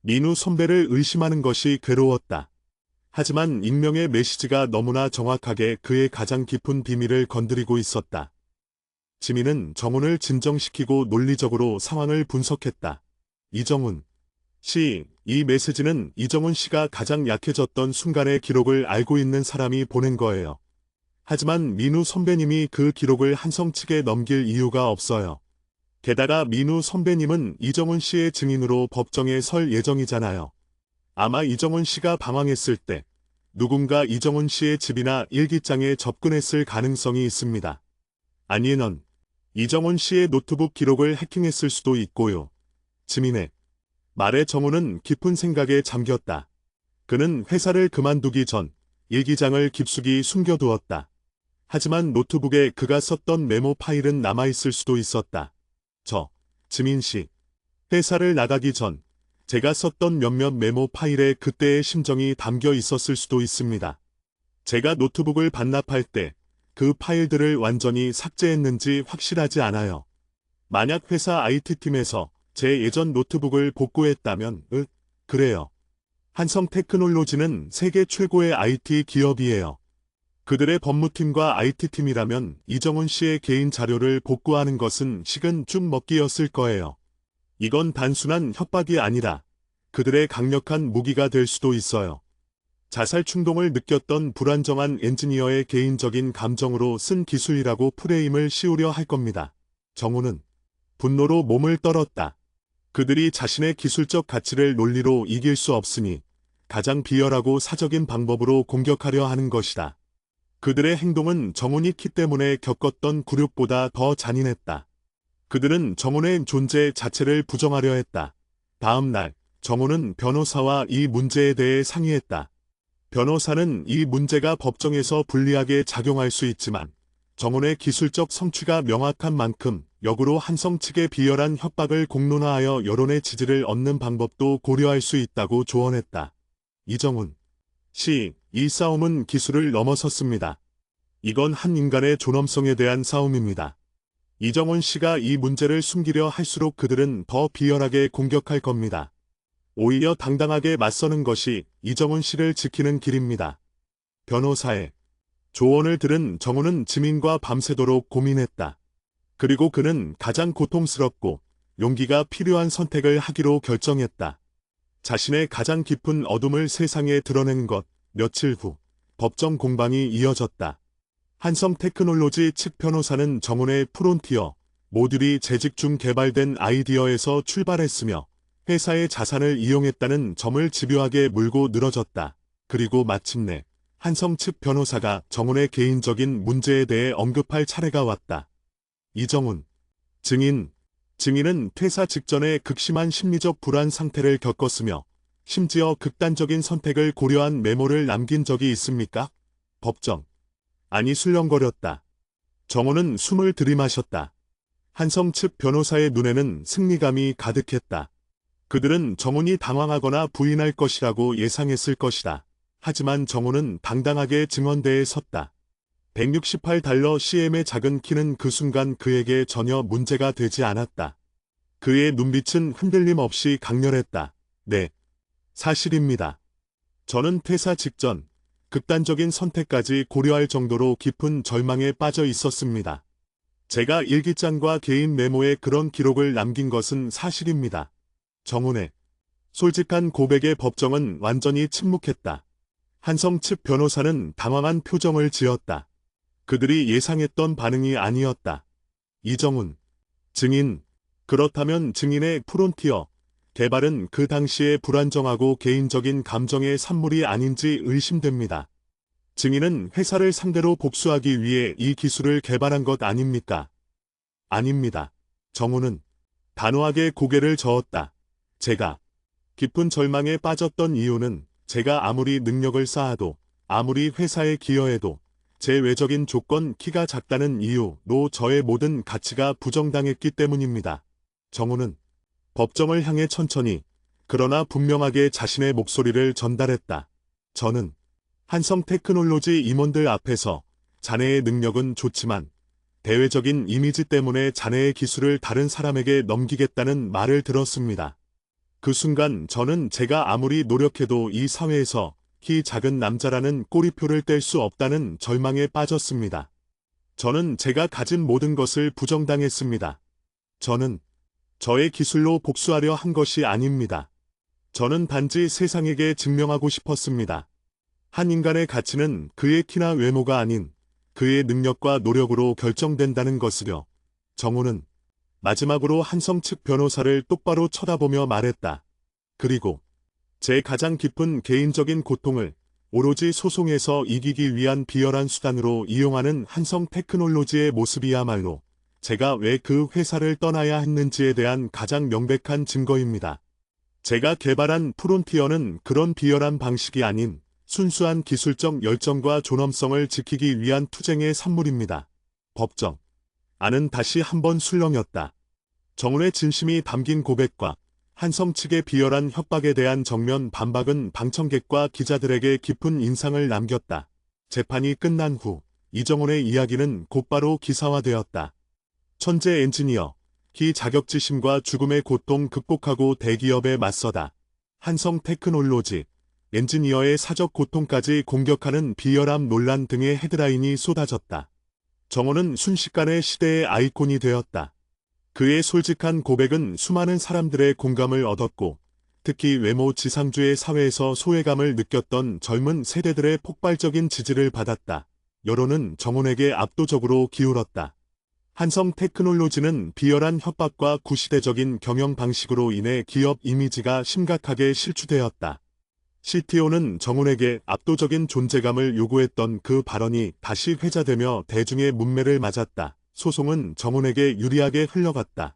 민우 선배를 의심하는 것이 괴로웠다. 하지만 익명의 메시지가 너무나 정확하게 그의 가장 깊은 비밀을 건드리고 있었다. 지민은 정훈을 진정시키고 논리적으로 상황을 분석했다. 이정훈 씨, 이 메시지는 이정훈 씨가 가장 약해졌던 순간의 기록을 알고 있는 사람이 보낸 거예요. 하지만 민우 선배님이 그 기록을 한성 측에 넘길 이유가 없어요. 게다가 민우 선배님은 이정훈 씨의 증인으로 법정에 설 예정이잖아요. 아마 이정훈 씨가 방황했을 때 누군가 이정훈 씨의 집이나 일기장에 접근했을 가능성이 있습니다. 아니면 이정훈 씨의 노트북 기록을 해킹했을 수도 있고요. 지민의 말에 정훈은 깊은 생각에 잠겼다. 그는 회사를 그만두기 전 일기장을 깊숙이 숨겨두었다. 하지만 노트북에 그가 썼던 메모 파일은 남아있을 수도 있었다. 지민 씨. 회사를 나가기 전 제가 썼던 몇몇 메모 파일에 그때의 심정이 담겨 있었을 수도 있습니다. 제가 노트북을 반납할 때 그 파일들을 완전히 삭제했는지 확실하지 않아요. 만약 회사 IT팀에서 제 예전 노트북을 복구했다면, 그래요. 한성테크놀로지는 세계 최고의 IT 기업이에요. 그들의 법무팀과 IT팀이라면 이정훈 씨의 개인 자료를 복구하는 것은 식은 죽 먹기였을 거예요. 이건 단순한 협박이 아니라 그들의 강력한 무기가 될 수도 있어요. 자살 충동을 느꼈던 불안정한 엔지니어의 개인적인 감정으로 쓴 기술이라고 프레임을 씌우려 할 겁니다. 정우는 분노로 몸을 떨었다. 그들이 자신의 기술적 가치를 논리로 이길 수 없으니 가장 비열하고 사적인 방법으로 공격하려 하는 것이다. 그들의 행동은 정훈이 키 때문에 겪었던 굴욕보다 더 잔인했다. 그들은 정훈의 존재 자체를 부정하려 했다. 다음 날, 정훈은 변호사와 이 문제에 대해 상의했다. 변호사는 이 문제가 법정에서 불리하게 작용할 수 있지만 정훈의 기술적 성취가 명확한 만큼 역으로 한성 측의 비열한 협박을 공론화하여 여론의 지지를 얻는 방법도 고려할 수 있다고 조언했다. 이정훈 씨, 이 싸움은 기술을 넘어섰습니다. 이건 한 인간의 존엄성에 대한 싸움입니다. 이정훈 씨가 이 문제를 숨기려 할수록 그들은 더 비열하게 공격할 겁니다. 오히려 당당하게 맞서는 것이 이정훈 씨를 지키는 길입니다. 변호사의 조언을 들은 정훈은 지민과 밤새도록 고민했다. 그리고 그는 가장 고통스럽고 용기가 필요한 선택을 하기로 결정했다. 자신의 가장 깊은 어둠을 세상에 드러낸 것. 며칠 후 법정 공방이 이어졌다. 한성테크놀로지 측 변호사는 정훈의 프론티어 모듈이 재직 중 개발된 아이디어에서 출발했으며 회사의 자산을 이용했다는 점을 집요하게 물고 늘어졌다. 그리고 마침내 한성 측 변호사가 정훈의 개인적인 문제에 대해 언급할 차례가 왔다. 이정훈 증인은 퇴사 직전에 극심한 심리적 불안 상태를 겪었으며 심지어 극단적인 선택을 고려한 메모를 남긴 적이 있습니까? 법정. 아니 술렁거렸다. 정훈은 숨을 들이마셨다. 한성 측 변호사의 눈에는 승리감이 가득했다. 그들은 정훈이 당황하거나 부인할 것이라고 예상했을 것이다. 하지만 정훈은 당당하게 증언대에 섰다. 168달러 CM의 작은 키는 그 순간 그에게 전혀 문제가 되지 않았다. 그의 눈빛은 흔들림 없이 강렬했다. 네, 사실입니다. 저는 퇴사 직전 극단적인 선택까지 고려할 정도로 깊은 절망에 빠져 있었습니다. 제가 일기장과 개인 메모에 그런 기록을 남긴 것은 사실입니다. 정훈의 솔직한 고백에 법정은 완전히 침묵했다. 한성 측 변호사는 당황한 표정을 지었다. 그들이 예상했던 반응이 아니었다. 이정훈 증인. 그렇다면 증인의 프론티어 개발은 그 당시에 불안정하고 개인적인 감정의 산물이 아닌지 의심됩니다. 증인은 회사를 상대로 복수하기 위해 이 기술을 개발한 것 아닙니까? 아닙니다. 정훈은 단호하게 고개를 저었다. 제가 깊은 절망에 빠졌던 이유는 제가 아무리 능력을 쌓아도 아무리 회사에 기여해도 제 외적인 조건 키가 작다는 이유로 저의 모든 가치가 부정당했기 때문입니다. 정훈은 법정을 향해 천천히 그러나 분명하게 자신의 목소리를 전달했다. 저는 한성테크놀로지 임원들 앞에서 자네의 능력은 좋지만 대외적인 이미지 때문에 자네의 기술을 다른 사람에게 넘기겠다는 말을 들었습니다. 그 순간 저는 제가 아무리 노력해도 이 사회에서 키 작은 남자라는 꼬리표를 뗄 수 없다는 절망에 빠졌습니다. 저는 제가 가진 모든 것을 부정당했습니다. 저는 저의 기술로 복수하려 한 것이 아닙니다. 저는 단지 세상에게 증명하고 싶었습니다. 한 인간의 가치는 그의 키나 외모가 아닌 그의 능력과 노력으로 결정된다는 것을요. 정훈은 마지막으로 한성 측 변호사를 똑바로 쳐다보며 말했다. 그리고 제 가장 깊은 개인적인 고통을 오로지 소송에서 이기기 위한 비열한 수단으로 이용하는 한성 테크놀로지의 모습이야말로 제가 왜 그 회사를 떠나야 했는지에 대한 가장 명백한 증거입니다. 제가 개발한 프론티어는 그런 비열한 방식이 아닌 순수한 기술적 열정과 존엄성을 지키기 위한 투쟁의 산물입니다. 법정 안은 다시 한번 술렁였다. 정훈의 진심이 담긴 고백과 한성 측의 비열한 협박에 대한 정면 반박은 방청객과 기자들에게 깊은 인상을 남겼다. 재판이 끝난 후 이정훈의 이야기는 곧바로 기사화되었다. 천재 엔지니어, 기자격지심과 죽음의 고통 극복하고 대기업에 맞서다. 한성 테크놀로지, 엔지니어의 사적 고통까지 공격하는 비열함 논란 등의 헤드라인이 쏟아졌다. 정훈은 순식간에 시대의 아이콘이 되었다. 그의 솔직한 고백은 수많은 사람들의 공감을 얻었고, 특히 외모 지상주의 사회에서 소외감을 느꼈던 젊은 세대들의 폭발적인 지지를 받았다. 여론은 정훈에게 압도적으로 기울었다. 한성 테크놀로지는 비열한 협박과 구시대적인 경영 방식으로 인해 기업 이미지가 심각하게 실추되었다. CTO는 정훈에게 압도적인 존재감을 요구했던 그 발언이 다시 회자되며 대중의 문매를 맞았다. 소송은 정훈에게 유리하게 흘러갔다.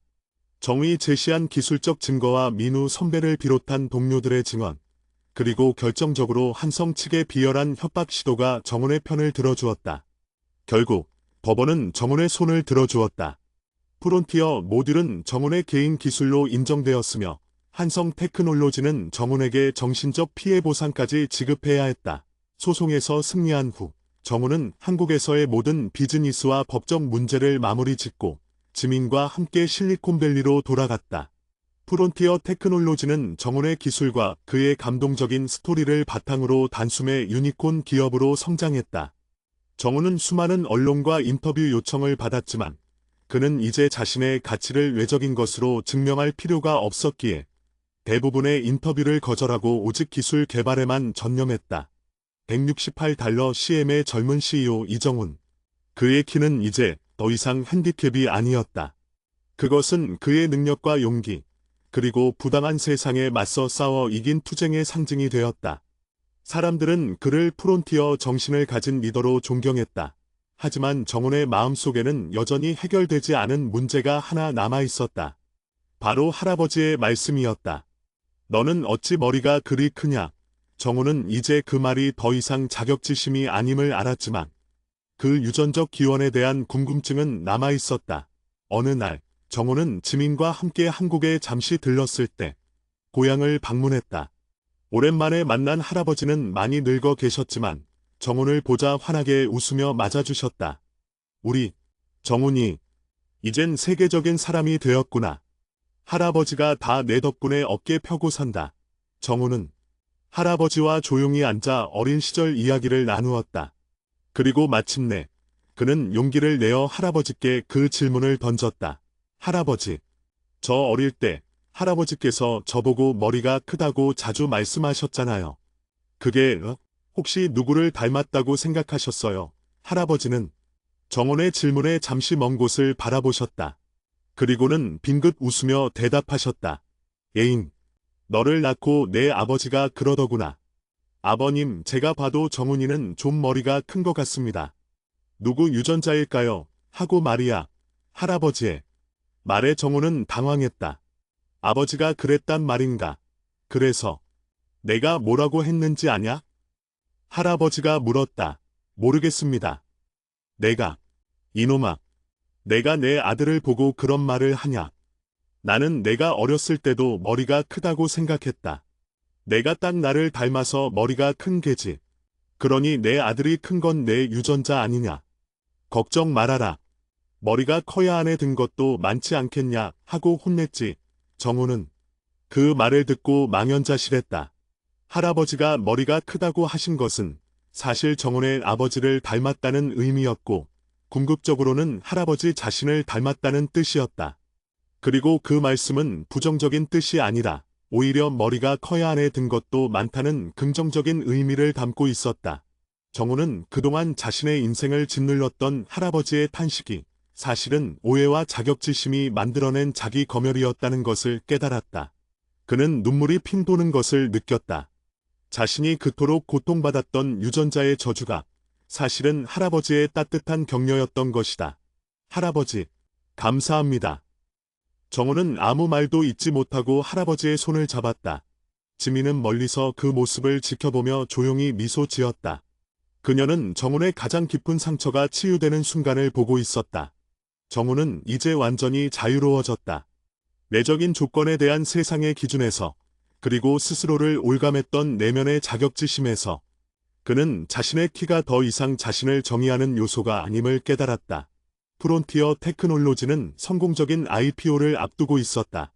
정훈이 제시한 기술적 증거와 민우 선배를 비롯한 동료들의 증언, 그리고 결정적으로 한성 측의 비열한 협박 시도가 정훈의 편을 들어주었다. 결국 법원은 정훈의 손을 들어주었다. 프론티어 모듈은 정훈의 개인 기술로 인정되었으며 한성 테크놀로지는 정훈에게 정신적 피해 보상까지 지급해야 했다. 소송에서 승리한 후 정훈은 한국에서의 모든 비즈니스와 법적 문제를 마무리 짓고 지민과 함께 실리콘밸리로 돌아갔다. 프론티어 테크놀로지는 정훈의 기술과 그의 감동적인 스토리를 바탕으로 단숨에 유니콘 기업으로 성장했다. 정훈은 수많은 언론과 인터뷰 요청을 받았지만 그는 이제 자신의 가치를 외적인 것으로 증명할 필요가 없었기에 대부분의 인터뷰를 거절하고 오직 기술 개발에만 전념했다. 168달러 CM의 젊은 CEO 이정훈. 그의 키는 이제 더 이상 핸디캡이 아니었다. 그것은 그의 능력과 용기, 그리고 부당한 세상에 맞서 싸워 이긴 투쟁의 상징이 되었다. 사람들은 그를 프론티어 정신을 가진 리더로 존경했다. 하지만 정훈의 마음속에는 여전히 해결되지 않은 문제가 하나 남아있었다. 바로 할아버지의 말씀이었다. 너는 어찌 머리가 그리 크냐? 정훈은 이제 그 말이 더 이상 자격지심이 아님을 알았지만 그 유전적 기원에 대한 궁금증은 남아있었다. 어느 날 정훈은 지민과 함께 한국에 잠시 들렀을 때 고향을 방문했다. 오랜만에 만난 할아버지는 많이 늙어 계셨지만 정훈을 보자 환하게 웃으며 맞아주셨다. 우리 정훈이 이젠 세계적인 사람이 되었구나. 할아버지가 다 내 덕분에 어깨 펴고 산다. 정훈은 할아버지와 조용히 앉아 어린 시절 이야기를 나누었다. 그리고 마침내 그는 용기를 내어 할아버지께 그 질문을 던졌다. 할아버지, 저 어릴 때 할아버지께서 저보고 머리가 크다고 자주 말씀하셨잖아요. 그게 혹시 누구를 닮았다고 생각하셨어요? 할아버지는 정훈의 질문에 잠시 먼 곳을 바라보셨다. 그리고는 빙긋 웃으며 대답하셨다. 예잉, 너를 낳고 내 아버지가 그러더구나. 아버님, 제가 봐도 정훈이는 좀 머리가 큰 것 같습니다. 누구 유전자일까요? 하고 말이야. 할아버지의 말에 정훈은 당황했다. 아버지가 그랬단 말인가? 그래서 내가 뭐라고 했는지 아냐? 할아버지가 물었다. 모르겠습니다. 내가, 이놈아, 내가 내 아들을 보고 그런 말을 하냐? 나는 내가 어렸을 때도 머리가 크다고 생각했다. 내가 딱 나를 닮아서 머리가 큰 게지. 그러니 내 아들이 큰 건 내 유전자 아니냐? 걱정 말아라. 머리가 커야 안에 든 것도 많지 않겠냐 하고 혼냈지. 정훈은 그 말을 듣고 망연자실했다. 할아버지가 머리가 크다고 하신 것은 사실 정훈의 아버지를 닮았다는 의미였고 궁극적으로는 할아버지 자신을 닮았다는 뜻이었다. 그리고 그 말씀은 부정적인 뜻이 아니라 오히려 머리가 커야 안에 든 것도 많다는 긍정적인 의미를 담고 있었다. 정훈은 그동안 자신의 인생을 짓눌렀던 할아버지의 탄식이 사실은 오해와 자격지심이 만들어낸 자기 검열이었다는 것을 깨달았다. 그는 눈물이 핑 도는 것을 느꼈다. 자신이 그토록 고통받았던 유전자의 저주가 사실은 할아버지의 따뜻한 격려였던 것이다. 할아버지, 감사합니다. 정훈은 아무 말도 잊지 못하고 할아버지의 손을 잡았다. 지민은 멀리서 그 모습을 지켜보며 조용히 미소 지었다. 그녀는 정훈의 가장 깊은 상처가 치유되는 순간을 보고 있었다. 정훈은 이제 완전히 자유로워졌다. 내적인 조건에 대한 세상의 기준에서, 그리고 스스로를 올감했던 내면의 자격지심에서 그는 자신의 키가 더 이상 자신을 정의하는 요소가 아님을 깨달았다. 프론티어 테크놀로지는 성공적인 IPO를 앞두고 있었다.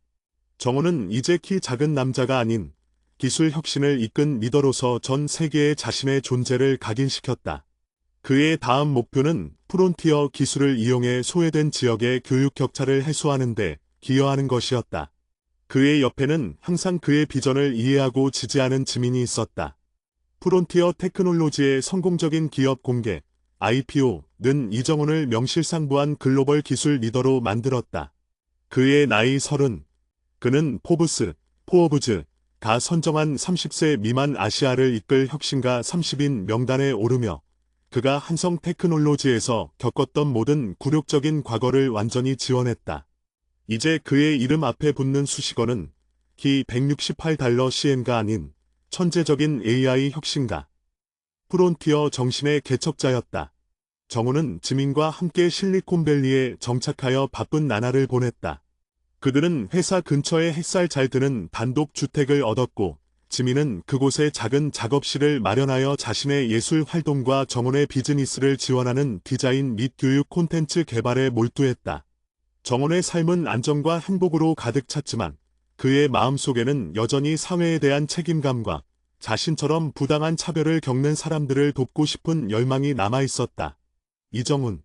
정훈은 이제 키 작은 남자가 아닌 기술 혁신을 이끈 리더로서 전 세계에 자신의 존재를 각인시켰다. 그의 다음 목표는 프론티어 기술을 이용해 소외된 지역의 교육 격차를 해소하는 데 기여하는 것이었다. 그의 옆에는 항상 그의 비전을 이해하고 지지하는 지민이 있었다. 프론티어 테크놀로지의 성공적인 기업 공개, IPO는 이정훈을 명실상부한 글로벌 기술 리더로 만들었다. 그의 나이 30. 그는 포브즈가 선정한 30세 미만 아시아를 이끌 혁신가 30인 명단에 오르며 그가 한성 테크놀로지에서 겪었던 모든 굴욕적인 과거를 완전히 지원했다. 이제 그의 이름 앞에 붙는 수식어는 키 $168CM가 아닌 천재적인 AI 혁신가, 프론티어 정신의 개척자였다. 정훈은 지민과 함께 실리콘밸리에 정착하여 바쁜 나날을 보냈다. 그들은 회사 근처에 햇살 잘 드는 단독 주택을 얻었고, 지민은 그곳에 작은 작업실을 마련하여 자신의 예술 활동과 정훈의 비즈니스를 지원하는 디자인 및 교육 콘텐츠 개발에 몰두했다. 정훈의 삶은 안정과 행복으로 가득 찼지만 그의 마음속에는 여전히 사회에 대한 책임감과 자신처럼 부당한 차별을 겪는 사람들을 돕고 싶은 열망이 남아있었다. 이정훈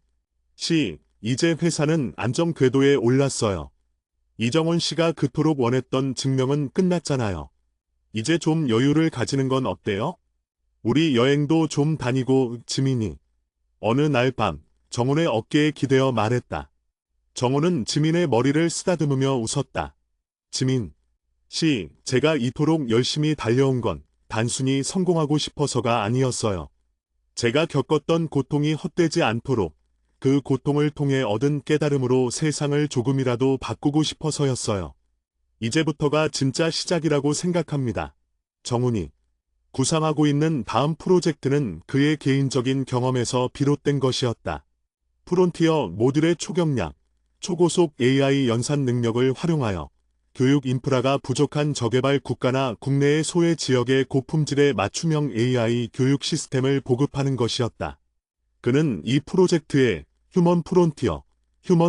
씨, 이제 회사는 안정 궤도에 올랐어요. 이정훈 씨가 그토록 원했던 증명은 끝났잖아요. 이제 좀 여유를 가지는 건 어때요? 우리 여행도 좀 다니고. 지민이 어느 날 밤 정훈의 어깨에 기대어 말했다. 정훈은 지민의 머리를 쓰다듬으며 웃었다. 지민 씨, 제가 이토록 열심히 달려온 건 단순히 성공하고 싶어서가 아니었어요. 제가 겪었던 고통이 헛되지 않도록 그 고통을 통해 얻은 깨달음으로 세상을 조금이라도 바꾸고 싶어서였어요. 이제부터가 진짜 시작이라고 생각합니다. 정훈이 구상하고 있는 다음 프로젝트는 그의 개인적인 경험에서 비롯된 것이었다. 프론티어 모듈의 초경량, 초고속 AI 연산 능력을 활용하여 교육 인프라가 부족한 저개발 국가나 국내의 소외 지역의 고품질의 맞춤형 AI 교육 시스템을 보급하는 것이었다. 그는 이 프로젝트에 휴먼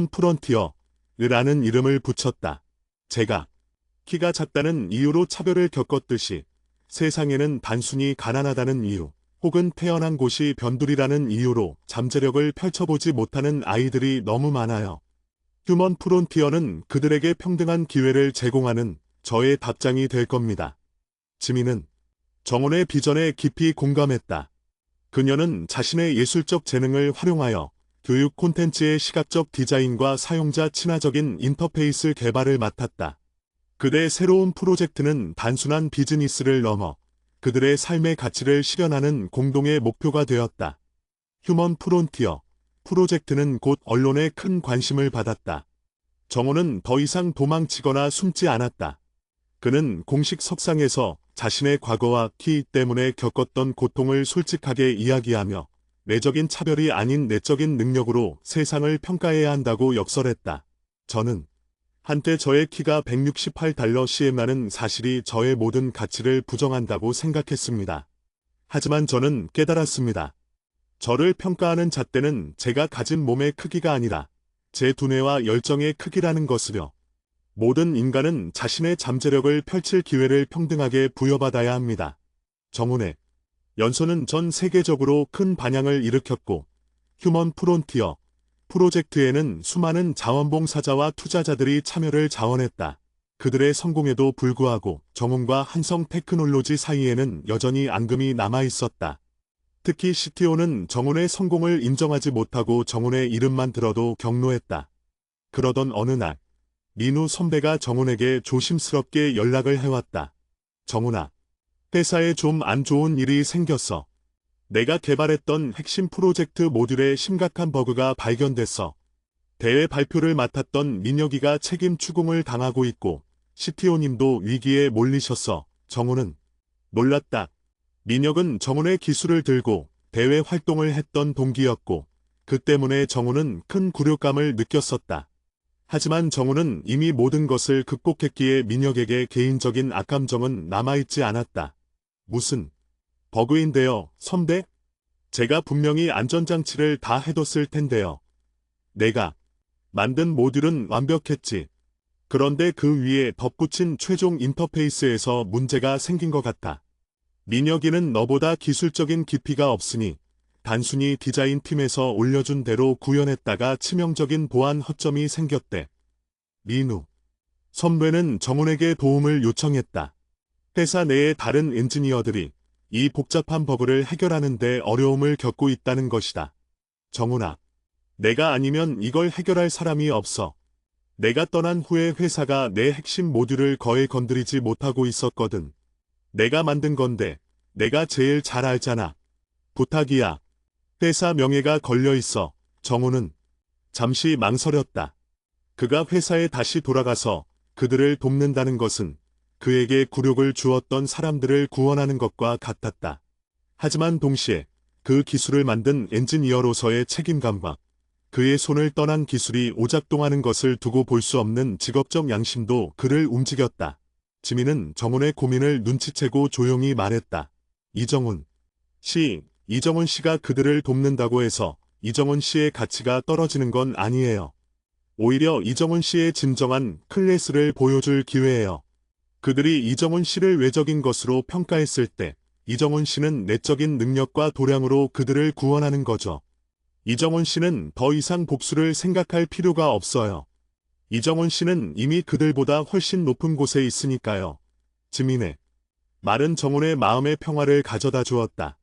프론티어라는 이름을 붙였다. 제가 키가 작다는 이유로 차별을 겪었듯이 세상에는 단순히 가난하다는 이유, 혹은 태어난 곳이 변두리라는 이유로 잠재력을 펼쳐보지 못하는 아이들이 너무 많아요. 휴먼 프론티어는 그들에게 평등한 기회를 제공하는 저의 답장이 될 겁니다. 지민은 정훈의 비전에 깊이 공감했다. 그녀는 자신의 예술적 재능을 활용하여 교육 콘텐츠의 시각적 디자인과 사용자 친화적인 인터페이스 개발을 맡았다. 그의 새로운 프로젝트는 단순한 비즈니스를 넘어 그들의 삶의 가치를 실현하는 공동의 목표가 되었다. 휴먼 프론티어 프로젝트는 곧 언론의 큰 관심을 받았다. 정훈은 더 이상 도망치거나 숨지 않았다. 그는 공식 석상에서 자신의 과거와 키 때문에 겪었던 고통을 솔직하게 이야기하며 내적인 차별이 아닌 내적인 능력으로 세상을 평가해야 한다고 역설했다. 저는 한때 저의 키가 $168CM라는 사실이 저의 모든 가치를 부정한다고 생각했습니다. 하지만 저는 깨달았습니다. 저를 평가하는 잣대는 제가 가진 몸의 크기가 아니라 제 두뇌와 열정의 크기라는 것을요. 모든 인간은 자신의 잠재력을 펼칠 기회를 평등하게 부여받아야 합니다. 정훈의 연소는 전 세계적으로 큰 반향을 일으켰고 휴먼 프론티어 프로젝트에는 수많은 자원봉사자와 투자자들이 참여를 자원했다. 그들의 성공에도 불구하고 정훈과 한성 테크놀로지 사이에는 여전히 앙금이 남아있었다. 특히 CTO는 정훈의 성공을 인정하지 못하고 정훈의 이름만 들어도 경노했다. 그러던 어느 날 민우 선배가 정훈에게 조심스럽게 연락을 해왔다. 정훈아, 회사에 좀 안 좋은 일이 생겼어. 내가 개발했던 핵심 프로젝트 모듈에 심각한 버그가 발견됐어. 대회 발표를 맡았던 민혁이가 책임 추궁을 당하고 있고 CTO님도 위기에 몰리셨어. 정우는 놀랐다. 민혁은 정훈의 기술을 들고 대외 활동을 했던 동기였고 그 때문에 정우는 큰 굴욕감을 느꼈었다. 하지만 정우는 이미 모든 것을 극복했기에 민혁에게 개인적인 악감정은 남아있지 않았다. 무슨 버그인데요, 선배? 제가 분명히 안전장치를 다 해뒀을 텐데요. 내가 만든 모듈은 완벽했지. 그런데 그 위에 덧붙인 최종 인터페이스에서 문제가 생긴 것 같아. 민혁이는 너보다 기술적인 깊이가 없으니 단순히 디자인 팀에서 올려준 대로 구현했다가 치명적인 보안 허점이 생겼대. 민우 선배는 정훈에게 도움을 요청했다. 회사 내의 다른 엔지니어들이 이 복잡한 버그를 해결하는 데 어려움을 겪고 있다는 것이다. 정훈아, 내가 아니면 이걸 해결할 사람이 없어. 내가 떠난 후에 회사가 내 핵심 모듈을 거의 건드리지 못하고 있었거든. 내가 만든 건데 내가 제일 잘 알잖아. 부탁이야. 회사 명예가 걸려 있어. 정우는 잠시 망설였다. 그가 회사에 다시 돌아가서 그들을 돕는다는 것은 그에게 굴욕을 주었던 사람들을 구원하는 것과 같았다. 하지만 동시에 그 기술을 만든 엔지니어로서의 책임감과 그의 손을 떠난 기술이 오작동하는 것을 두고 볼 수 없는 직업적 양심도 그를 움직였다. 지민은 정훈의 고민을 눈치채고 조용히 말했다. 이정훈 씨가 그들을 돕는다고 해서 이정훈 씨의 가치가 떨어지는 건 아니에요. 오히려 이정훈 씨의 진정한 클래스를 보여줄 기회예요. 그들이 이정훈 씨를 외적인 것으로 평가했을 때 이정훈 씨는 내적인 능력과 도량으로 그들을 구원하는 거죠. 이정훈 씨는 더 이상 복수를 생각할 필요가 없어요. 이정훈 씨는 이미 그들보다 훨씬 높은 곳에 있으니까요. 지민의 말은 정훈의 마음의 평화를 가져다 주었다.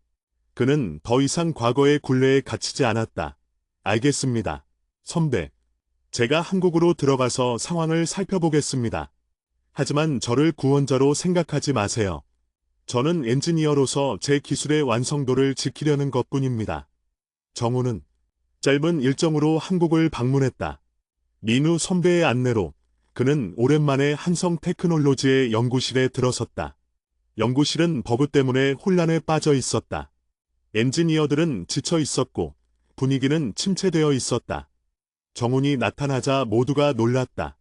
그는 더 이상 과거의 굴레에 갇히지 않았다. 알겠습니다. 선배. 제가 한국으로 들어가서 상황을 살펴보겠습니다. 하지만 저를 구원자로 생각하지 마세요. 저는 엔지니어로서 제 기술의 완성도를 지키려는 것뿐입니다. 정우는 짧은 일정으로 한국을 방문했다. 민우 선배의 안내로 그는 오랜만에 한성 테크놀로지의 연구실에 들어섰다. 연구실은 버그 때문에 혼란에 빠져 있었다. 엔지니어들은 지쳐 있었고 분위기는 침체되어 있었다. 정훈이 나타나자 모두가 놀랐다.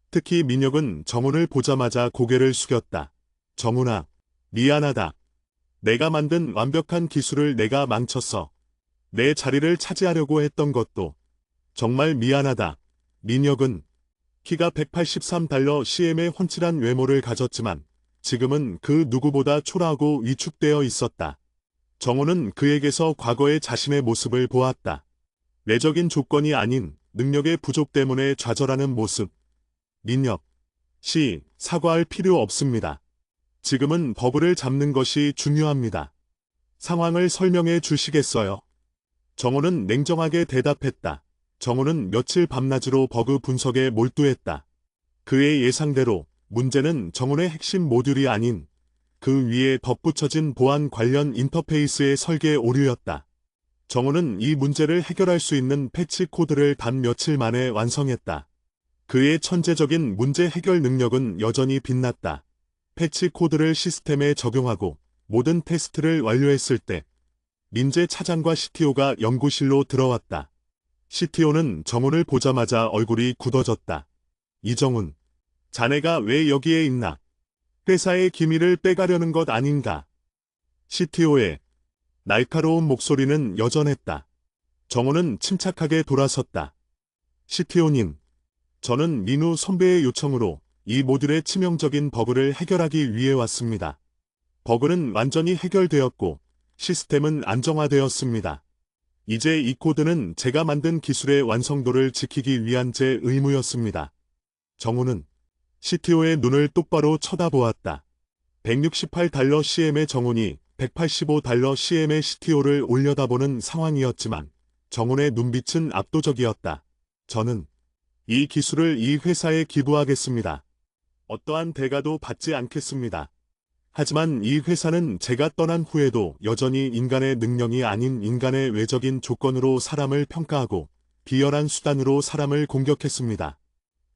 특히 민혁은 정훈을 보자마자 고개를 숙였다. 정훈아, 미안하다. 내가 만든 완벽한 기술을 내가 망쳤어. 내 자리를 차지하려고 했던 것도 정말 미안하다. 민혁은 키가 183달러 CM의 훤칠한 외모를 가졌지만 지금은 그 누구보다 초라하고 위축되어 있었다. 정훈은 그에게서 과거의 자신의 모습을 보았다. 내적인 조건이 아닌 능력의 부족 때문에 좌절하는 모습. 민혁 씨, 사과할 필요 없습니다. 지금은 버그를 잡는 것이 중요합니다. 상황을 설명해 주시겠어요? 정훈은 냉정하게 대답했다. 정훈은 며칠 밤낮으로 버그 분석에 몰두했다. 그의 예상대로 문제는 정훈의 핵심 모듈이 아닌 그 위에 덧붙여진 보안 관련 인터페이스의 설계 오류였다. 정훈은 이 문제를 해결할 수 있는 패치 코드를 단 며칠 만에 완성했다. 그의 천재적인 문제 해결 능력은 여전히 빛났다. 패치 코드를 시스템에 적용하고 모든 테스트를 완료했을 때 민재 차장과 CTO가 연구실로 들어왔다. CTO는 정훈을 보자마자 얼굴이 굳어졌다. 이정훈, 자네가 왜 여기에 있나? 회사의 기밀을 빼가려는 것 아닌가? CTO의 날카로운 목소리는 여전했다. 정훈은 침착하게 돌아섰다. CTO님, 저는 민우 선배의 요청으로 이 모듈의 치명적인 버그를 해결하기 위해 왔습니다. 버그는 완전히 해결되었고 시스템은 안정화되었습니다. 이제 이 코드는 제가 만든 기술의 완성도를 지키기 위한 제 의무였습니다. 정훈은 CTO의 눈을 똑바로 쳐다보았다. 168달러 CM의 정훈이 185달러 CM의 CTO를 올려다보는 상황이었지만 정훈의 눈빛은 압도적이었다. 저는 이 기술을 이 회사에 기부하겠습니다. 어떠한 대가도 받지 않겠습니다. 하지만 이 회사는 제가 떠난 후에도 여전히 인간의 능력이 아닌 인간의 외적인 조건으로 사람을 평가하고 비열한 수단으로 사람을 공격했습니다.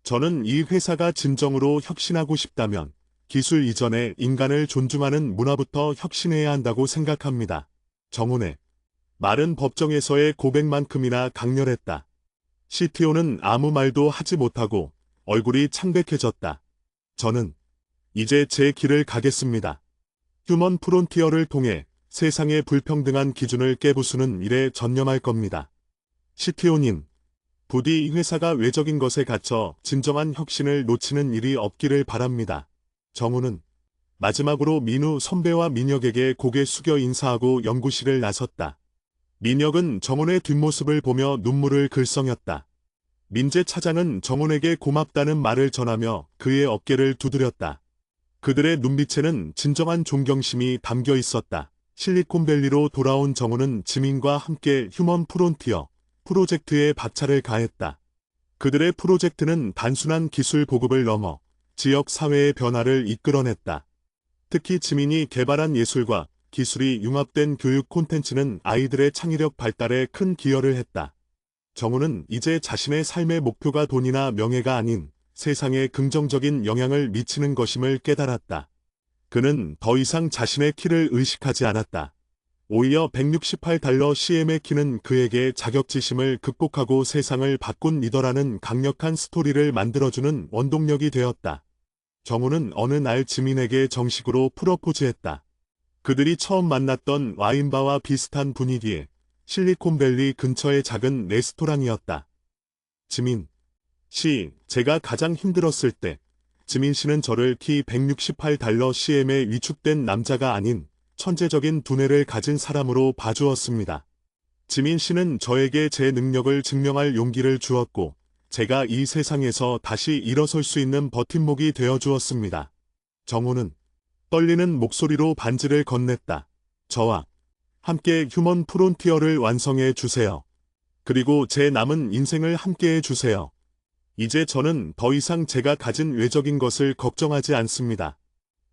저는 이 회사가 진정으로 혁신하고 싶다면 기술 이전에 인간을 존중하는 문화부터 혁신해야 한다고 생각합니다. 정훈의 말은 법정에서의 고백만큼이나 강렬했다. CTO는 아무 말도 하지 못하고 얼굴이 창백해졌다. 저는 이제 제 길을 가겠습니다. 휴먼 프론티어를 통해 세상의 불평등한 기준을 깨부수는 일에 전념할 겁니다. CTO님, 부디 회사가 외적인 것에 갇혀 진정한 혁신을 놓치는 일이 없기를 바랍니다. 정훈은 마지막으로 민우 선배와 민혁에게 고개 숙여 인사하고 연구실을 나섰다. 민혁은 정훈의 뒷모습을 보며 눈물을 글썽였다. 민재 차장은 정훈에게 고맙다는 말을 전하며 그의 어깨를 두드렸다. 그들의 눈빛에는 진정한 존경심이 담겨 있었다. 실리콘밸리로 돌아온 정훈은 지민과 함께 휴먼 프론티어 프로젝트에 박차를 가했다. 그들의 프로젝트는 단순한 기술 보급을 넘어 지역 사회의 변화를 이끌어냈다. 특히 지민이 개발한 예술과 기술이 융합된 교육 콘텐츠는 아이들의 창의력 발달에 큰 기여를 했다. 정훈은 이제 자신의 삶의 목표가 돈이나 명예가 아닌 세상에 긍정적인 영향을 미치는 것임을 깨달았다. 그는 더 이상 자신의 키를 의식하지 않았다. 오히려 168달러 CM의 키는 그에게 자격지심을 극복하고 세상을 바꾼 리더라는 강력한 스토리를 만들어주는 원동력이 되었다. 정훈은 어느 날 지민에게 정식으로 프러포즈했다. 그들이 처음 만났던 와인바와 비슷한 분위기에 실리콘밸리 근처의 작은 레스토랑이었다. 지민 씨, 제가 가장 힘들었을 때 지민 씨는 저를 키 168달러 CM에 위축된 남자가 아닌 천재적인 두뇌를 가진 사람으로 봐주었습니다. 지민 씨는 저에게 제 능력을 증명할 용기를 주었고 제가 이 세상에서 다시 일어설 수 있는 버팀목이 되어주었습니다. 정훈은 떨리는 목소리로 반지를 건넸다. 저와 함께 휴먼 프론티어를 완성해 주세요. 그리고 제 남은 인생을 함께해 주세요. 이제 저는 더 이상 제가 가진 외적인 것을 걱정하지 않습니다.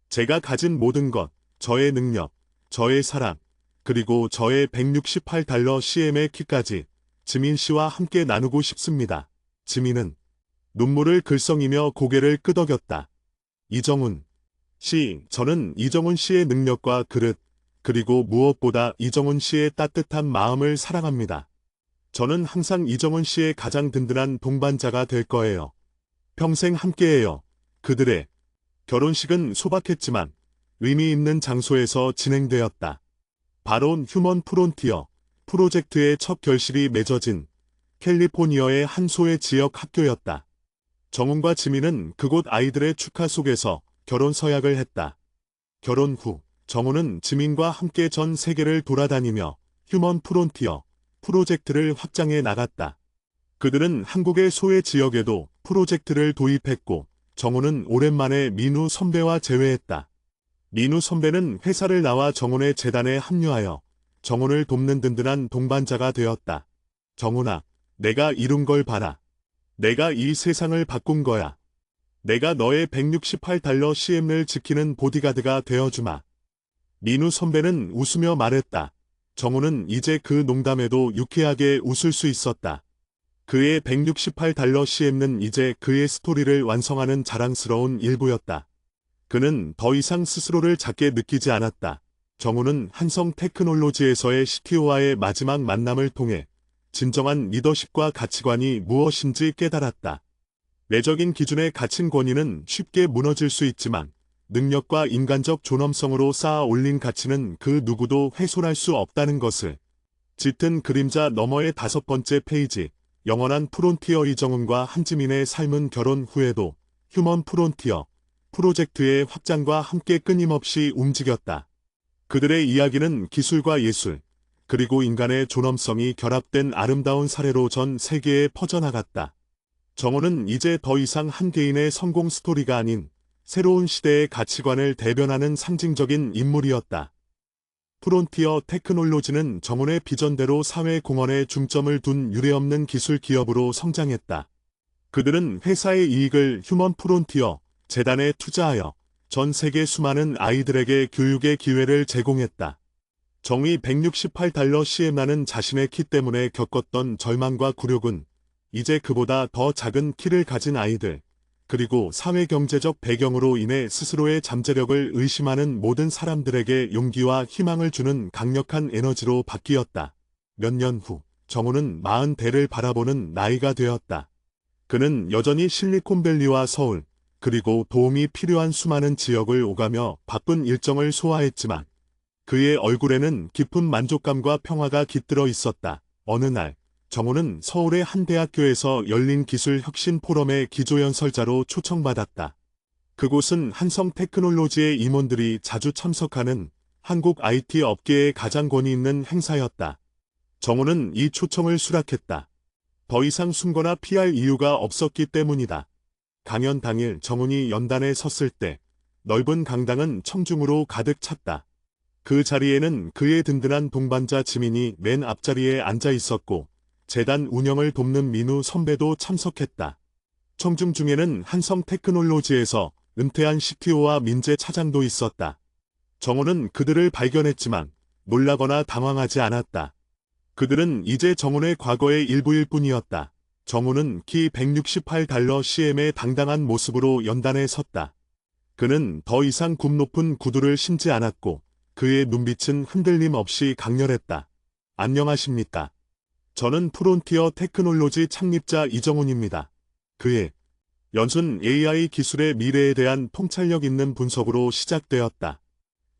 제가 가진 모든 것, 저의 능력, 저의 사랑, 그리고 저의 168달러 CM의 키까지 지민 씨와 함께 나누고 싶습니다. 지민은 눈물을 글썽이며 고개를 끄덕였다. 이정훈 씨, 저는 이정훈 씨의 능력과 그릇, 그리고 무엇보다 이정훈 씨의 따뜻한 마음을 사랑합니다. 저는 항상 이정훈 씨의 가장 든든한 동반자가 될 거예요. 평생 함께해요. 그들의 결혼식은 소박했지만 의미 있는 장소에서 진행되었다. 바로 휴먼 프론티어 프로젝트의 첫 결실이 맺어진 캘리포니아의 한 소의 지역 학교였다. 정훈과 지민은 그곳 아이들의 축하 속에서 결혼 서약을 했다. 결혼 후 정훈은 지민과 함께 전 세계를 돌아다니며 휴먼 프론티어 프로젝트를 확장해 나갔다. 그들은 한국의 소외 지역에도 프로젝트를 도입했고 정훈은 오랜만에 민우 선배와 재회했다. 민우 선배는 회사를 나와 정훈의 재단에 합류하여 정훈을 돕는 든든한 동반자가 되었다. 정훈아, 내가 이룬 걸 봐라. 내가 이 세상을 바꾼 거야. 내가 너의 168달러 CM을 지키는 보디가드가 되어주마. 민우 선배는 웃으며 말했다. 정훈은 이제 그 농담에도 유쾌하게 웃을 수 있었다. 그의 168달러 CM는 이제 그의 스토리를 완성하는 자랑스러운 일부였다. 그는 더 이상 스스로를 작게 느끼지 않았다. 정훈은 한성 테크놀로지에서의 CTO와의 마지막 만남을 통해 진정한 리더십과 가치관이 무엇인지 깨달았다. 내적인 기준에 갇힌 권위는 쉽게 무너질 수 있지만 능력과 인간적 존엄성으로 쌓아 올린 가치는 그 누구도 훼손할 수 없다는 것을. 짙은 그림자 너머의 5번째 페이지. 영원한 프론티어 이정훈과 한지민의 삶은 결혼 후에도 휴먼 프론티어 프로젝트의 확장과 함께 끊임없이 움직였다. 그들의 이야기는 기술과 예술, 그리고 인간의 존엄성이 결합된 아름다운 사례로 전 세계에 퍼져나갔다. 정훈은 이제 더 이상 한 개인의 성공 스토리가 아닌 새로운 시대의 가치관을 대변하는 상징적인 인물이었다. 프론티어 테크놀로지는 정훈의 비전대로 사회 공헌에 중점을 둔 유례없는 기술 기업으로 성장했다. 그들은 회사의 이익을 휴먼 프론티어 재단에 투자하여 전 세계 수많은 아이들에게 교육의 기회를 제공했다. 정의 168달러 CM라는 자신의 키 때문에 겪었던 절망과 굴욕은 이제 그보다 더 작은 키를 가진 아이들, 그리고 사회경제적 배경으로 인해 스스로의 잠재력을 의심하는 모든 사람들에게 용기와 희망을 주는 강력한 에너지로 바뀌었다. 몇 년 후, 정우는 40대를 바라보는 나이가 되었다. 그는 여전히 실리콘밸리와 서울, 그리고 도움이 필요한 수많은 지역을 오가며 바쁜 일정을 소화했지만 그의 얼굴에는 깊은 만족감과 평화가 깃들어 있었다. 어느 날, 정우는 서울의 한 대학교에서 열린 기술 혁신 포럼의 기조연설자로 초청받았다. 그곳은 한성 테크놀로지의 임원들이 자주 참석하는 한국 IT 업계의 가장 권위 있는 행사였다. 정우는 이 초청을 수락했다. 더 이상 숨거나 피할 이유가 없었기 때문이다. 강연 당일 정훈이 연단에 섰을 때 넓은 강당은 청중으로 가득 찼다. 그 자리에는 그의 든든한 동반자 지민이 맨 앞자리에 앉아 있었고 재단 운영을 돕는 민우 선배도 참석했다. 청중 중에는 한성 테크놀로지에서 은퇴한 CTO와 민재 차장도 있었다. 정훈은 그들을 발견했지만 놀라거나 당황하지 않았다. 그들은 이제 정훈의 과거의 일부일 뿐이었다. 정훈은 키 168달러 CM의 당당한 모습으로 연단에 섰다. 그는 더 이상 굽 높은 구두를 신지 않았고 그의 눈빛은 흔들림 없이 강렬했다. 안녕하십니까. 저는 프론티어 테크놀로지 창립자 이정훈입니다. 그의 연순 AI 기술의 미래에 대한 통찰력 있는 분석으로 시작되었다.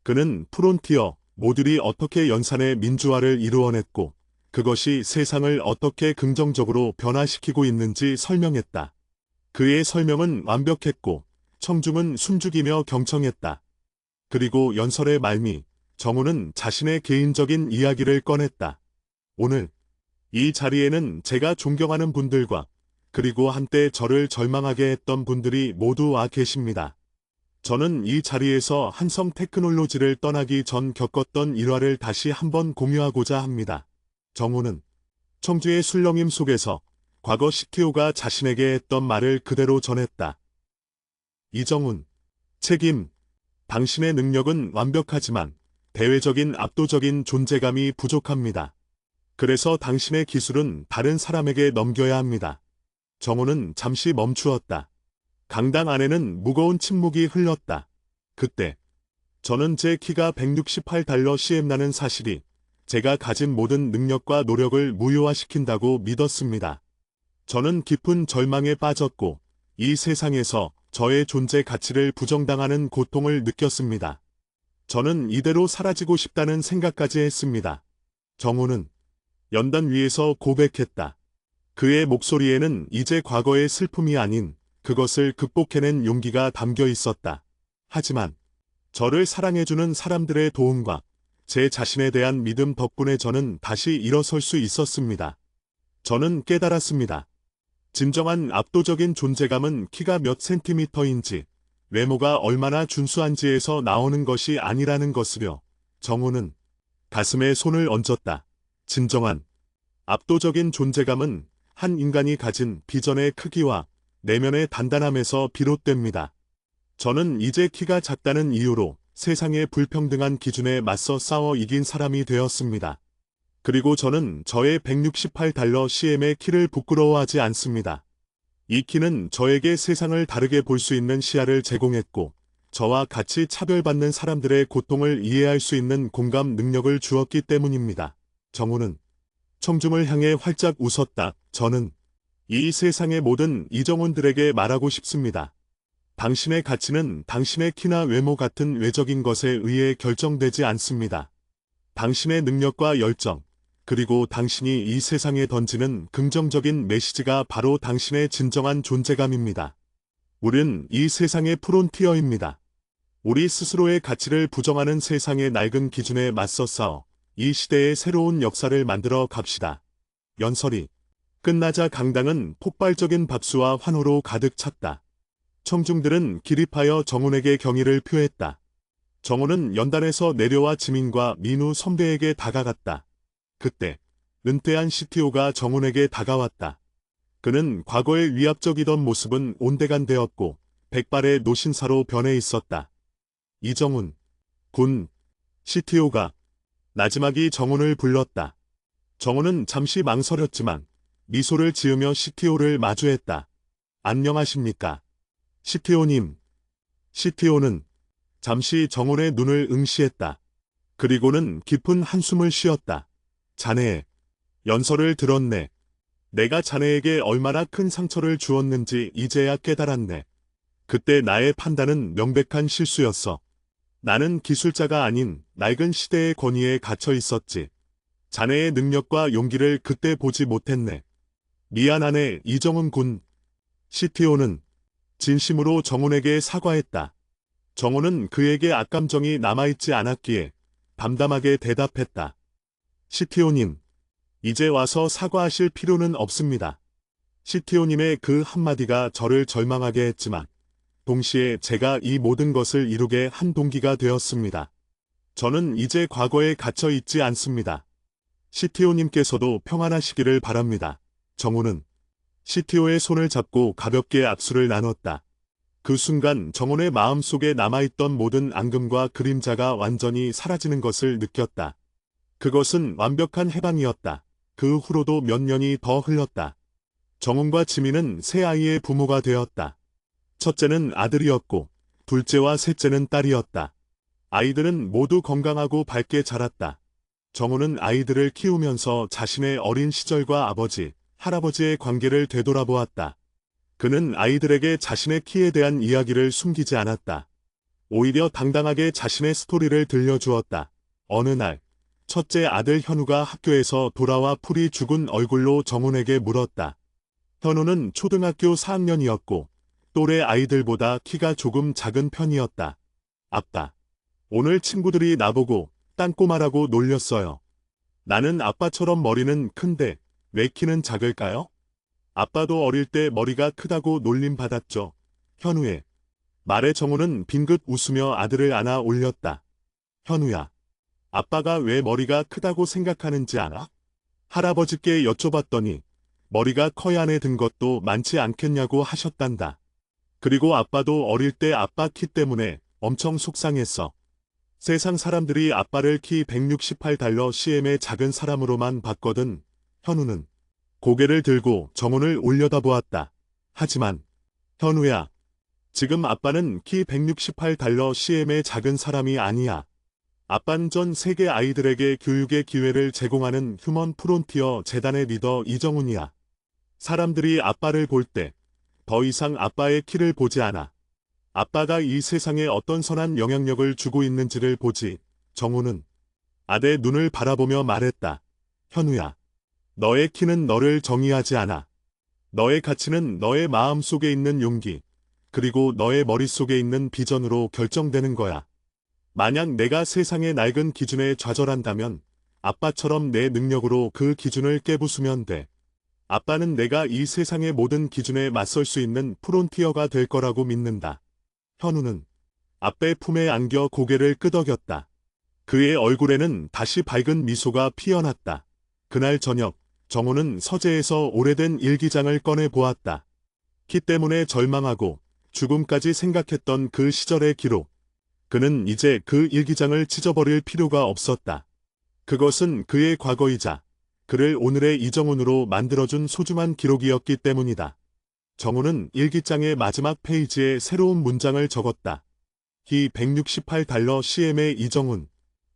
그는 프론티어 모듈이 어떻게 연산의 민주화를 이루어냈고 그것이 세상을 어떻게 긍정적으로 변화시키고 있는지 설명했다. 그의 설명은 완벽했고 청중은 숨죽이며 경청했다. 그리고 연설의 말미, 정우는 자신의 개인적인 이야기를 꺼냈다. 오늘 이 자리에는 제가 존경하는 분들과 그리고 한때 저를 절망하게 했던 분들이 모두 와 계십니다. 저는 이 자리에서 한성 테크놀로지를 떠나기 전 겪었던 일화를 다시 한번 공유하고자 합니다. 정우는 청주의 술렁임 속에서 과거 CTO가 자신에게 했던 말을 그대로 전했다. 이정훈, 책임. 당신의 능력은 완벽하지만 대외적인 압도적인 존재감이 부족합니다. 그래서 당신의 기술은 다른 사람에게 넘겨야 합니다. 정우는 잠시 멈추었다. 강당 안에는 무거운 침묵이 흘렀다. 그때 저는 제 키가 168달러 CM라는 사실이 제가 가진 모든 능력과 노력을 무효화시킨다고 믿었습니다. 저는 깊은 절망에 빠졌고 이 세상에서 저의 존재 가치를 부정당하는 고통을 느꼈습니다. 저는 이대로 사라지고 싶다는 생각까지 했습니다. 정우는 연단 위에서 고백했다. 그의 목소리에는 이제 과거의 슬픔이 아닌 그것을 극복해낸 용기가 담겨 있었다. 하지만 저를 사랑해주는 사람들의 도움과 제 자신에 대한 믿음 덕분에 저는 다시 일어설 수 있었습니다. 저는 깨달았습니다. 진정한 압도적인 존재감은 키가 몇 센티미터인지, 외모가 얼마나 준수한지에서 나오는 것이 아니라는 것을요. 정우는 가슴에 손을 얹었다. 진정한 압도적인 존재감은 한 인간이 가진 비전의 크기와 내면의 단단함에서 비롯됩니다. 저는 이제 키가 작다는 이유로 세상의 불평등한 기준에 맞서 싸워 이긴 사람이 되었습니다. 그리고 저는 저의 168달러 CM의 키를 부끄러워하지 않습니다. 이 키는 저에게 세상을 다르게 볼 수 있는 시야를 제공했고, 저와 같이 차별받는 사람들의 고통을 이해할 수 있는 공감 능력을 주었기 때문입니다. 정우는 청중을 향해 활짝 웃었다. 저는 이 세상의 모든 이정훈들에게 말하고 싶습니다. 당신의 가치는 당신의 키나 외모 같은 외적인 것에 의해 결정되지 않습니다. 당신의 능력과 열정, 그리고 당신이 이 세상에 던지는 긍정적인 메시지가 바로 당신의 진정한 존재감입니다. 우린 이 세상의 프론티어입니다. 우리 스스로의 가치를 부정하는 세상의 낡은 기준에 맞서 싸워 이 시대의 새로운 역사를 만들어 갑시다. 연설이 끝나자 강당은 폭발적인 박수와 환호로 가득 찼다. 청중들은 기립하여 정훈에게 경의를 표했다. 정훈은 연단에서 내려와 지민과 민우 선배에게 다가갔다. 그때 은퇴한 CTO가 정훈에게 다가왔다. 그는 과거의 위압적이던 모습은 온데간되었고 백발의 노신사로 변해 있었다. 이정훈 군 CTO가 나지막이 정훈을 불렀다. 정훈은 잠시 망설였지만 미소를 지으며 CTO를 마주했다. 안녕하십니까. CTO님. CTO는 잠시 정훈의 눈을 응시했다. 그리고는 깊은 한숨을 쉬었다. 자네, 연설을 들었네. 내가 자네에게 얼마나 큰 상처를 주었는지 이제야 깨달았네. 그때 나의 판단은 명백한 실수였어. 나는 기술자가 아닌 낡은 시대의 권위에 갇혀 있었지. 자네의 능력과 용기를 그때 보지 못했네. 미안하네, 이정훈 군. CTO는 진심으로 정훈에게 사과했다. 정훈은 그에게 악감정이 남아있지 않았기에 담담하게 대답했다. CTO님, 이제 와서 사과하실 필요는 없습니다. CTO님의 그 한마디가 저를 절망하게 했지만 동시에 제가 이 모든 것을 이루게 한 동기가 되었습니다. 저는 이제 과거에 갇혀 있지 않습니다. CTO님께서도 평안하시기를 바랍니다. 정훈은 CTO의 손을 잡고 가볍게 악수를 나눴다. 그 순간 정훈의 마음속에 남아있던 모든 앙금과 그림자가 완전히 사라지는 것을 느꼈다. 그것은 완벽한 해방이었다. 그 후로도 몇 년이 더 흘렀다. 정훈과 지민은 새 아이의 부모가 되었다. 첫째는 아들이었고 둘째와 셋째는 딸이었다. 아이들은 모두 건강하고 밝게 자랐다. 정훈은 아이들을 키우면서 자신의 어린 시절과 아버지, 할아버지의 관계를 되돌아보았다. 그는 아이들에게 자신의 키에 대한 이야기를 숨기지 않았다. 오히려 당당하게 자신의 스토리를 들려주었다. 어느 날, 첫째 아들 현우가 학교에서 돌아와 풀이 죽은 얼굴로 정훈에게 물었다. 현우는 초등학교 4학년이었고 또래 아이들보다 키가 조금 작은 편이었다. 아빠, 오늘 친구들이 나보고 땅꼬마라고 놀렸어요. 나는 아빠처럼 머리는 큰데 왜 키는 작을까요? 아빠도 어릴 때 머리가 크다고 놀림받았죠. 현우의 말에 정훈은 빙긋 웃으며 아들을 안아 올렸다. 현우야, 아빠가 왜 머리가 크다고 생각하는지 알아? 할아버지께 여쭤봤더니 머리가 커야 안에 든 것도 많지 않겠냐고 하셨단다. 그리고 아빠도 어릴 때 아빠 키 때문에 엄청 속상했어. 세상 사람들이 아빠를 키 168달러 CM의 작은 사람으로만 봤거든. 현우는 고개를 들고 정훈을 올려다보았다. 하지만 현우야, 지금 아빠는 키 168달러 CM의 작은 사람이 아니야. 아빠는 전 세계 아이들에게 교육의 기회를 제공하는 휴먼 프론티어 재단의 리더 이정훈이야. 사람들이 아빠를 볼 때 더 이상 아빠의 키를 보지 않아. 아빠가 이 세상에 어떤 선한 영향력을 주고 있는지를 보지. 정훈은 아들의 눈을 바라보며 말했다. 현우야, 너의 키는 너를 정의하지 않아. 너의 가치는 너의 마음 속에 있는 용기, 그리고 너의 머릿속에 있는 비전으로 결정되는 거야. 만약 내가 세상의 낡은 기준에 좌절한다면 아빠처럼 내 능력으로 그 기준을 깨부수면 돼. 아빠는 내가 이 세상의 모든 기준에 맞설 수 있는 프론티어가 될 거라고 믿는다. 현우는 아빠의 품에 안겨 고개를 끄덕였다. 그의 얼굴에는 다시 밝은 미소가 피어났다. 그날 저녁, 정훈은 서재에서 오래된 일기장을 꺼내 보았다. 키 때문에 절망하고 죽음까지 생각했던 그 시절의 기록. 그는 이제 그 일기장을 찢어버릴 필요가 없었다. 그것은 그의 과거이자 그를 오늘의 이정훈으로 만들어준 소중한 기록이었기 때문이다. 정훈은 일기장의 마지막 페이지에 새로운 문장을 적었다. 키 168달러 CM의 이정훈.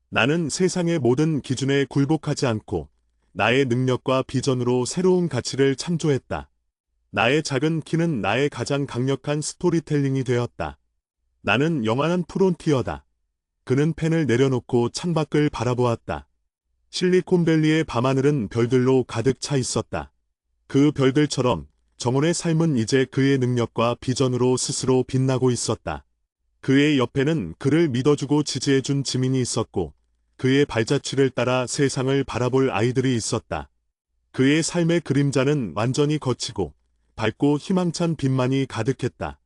나는 세상의 모든 기준에 굴복하지 않고 나의 능력과 비전으로 새로운 가치를 창조했다. 나의 작은 키는 나의 가장 강력한 스토리텔링이 되었다. 나는 영원한 프론티어다. 그는 펜을 내려놓고 창밖을 바라보았다. 실리콘밸리의 밤하늘은 별들로 가득 차 있었다. 그 별들처럼 정훈의 삶은 이제 그의 능력과 비전으로 스스로 빛나고 있었다. 그의 옆에는 그를 믿어주고 지지해준 지민이 있었고 그의 발자취를 따라 세상을 바라볼 아이들이 있었다. 그의 삶의 그림자는 완전히 거치고 밝고 희망찬 빛만이 가득했다.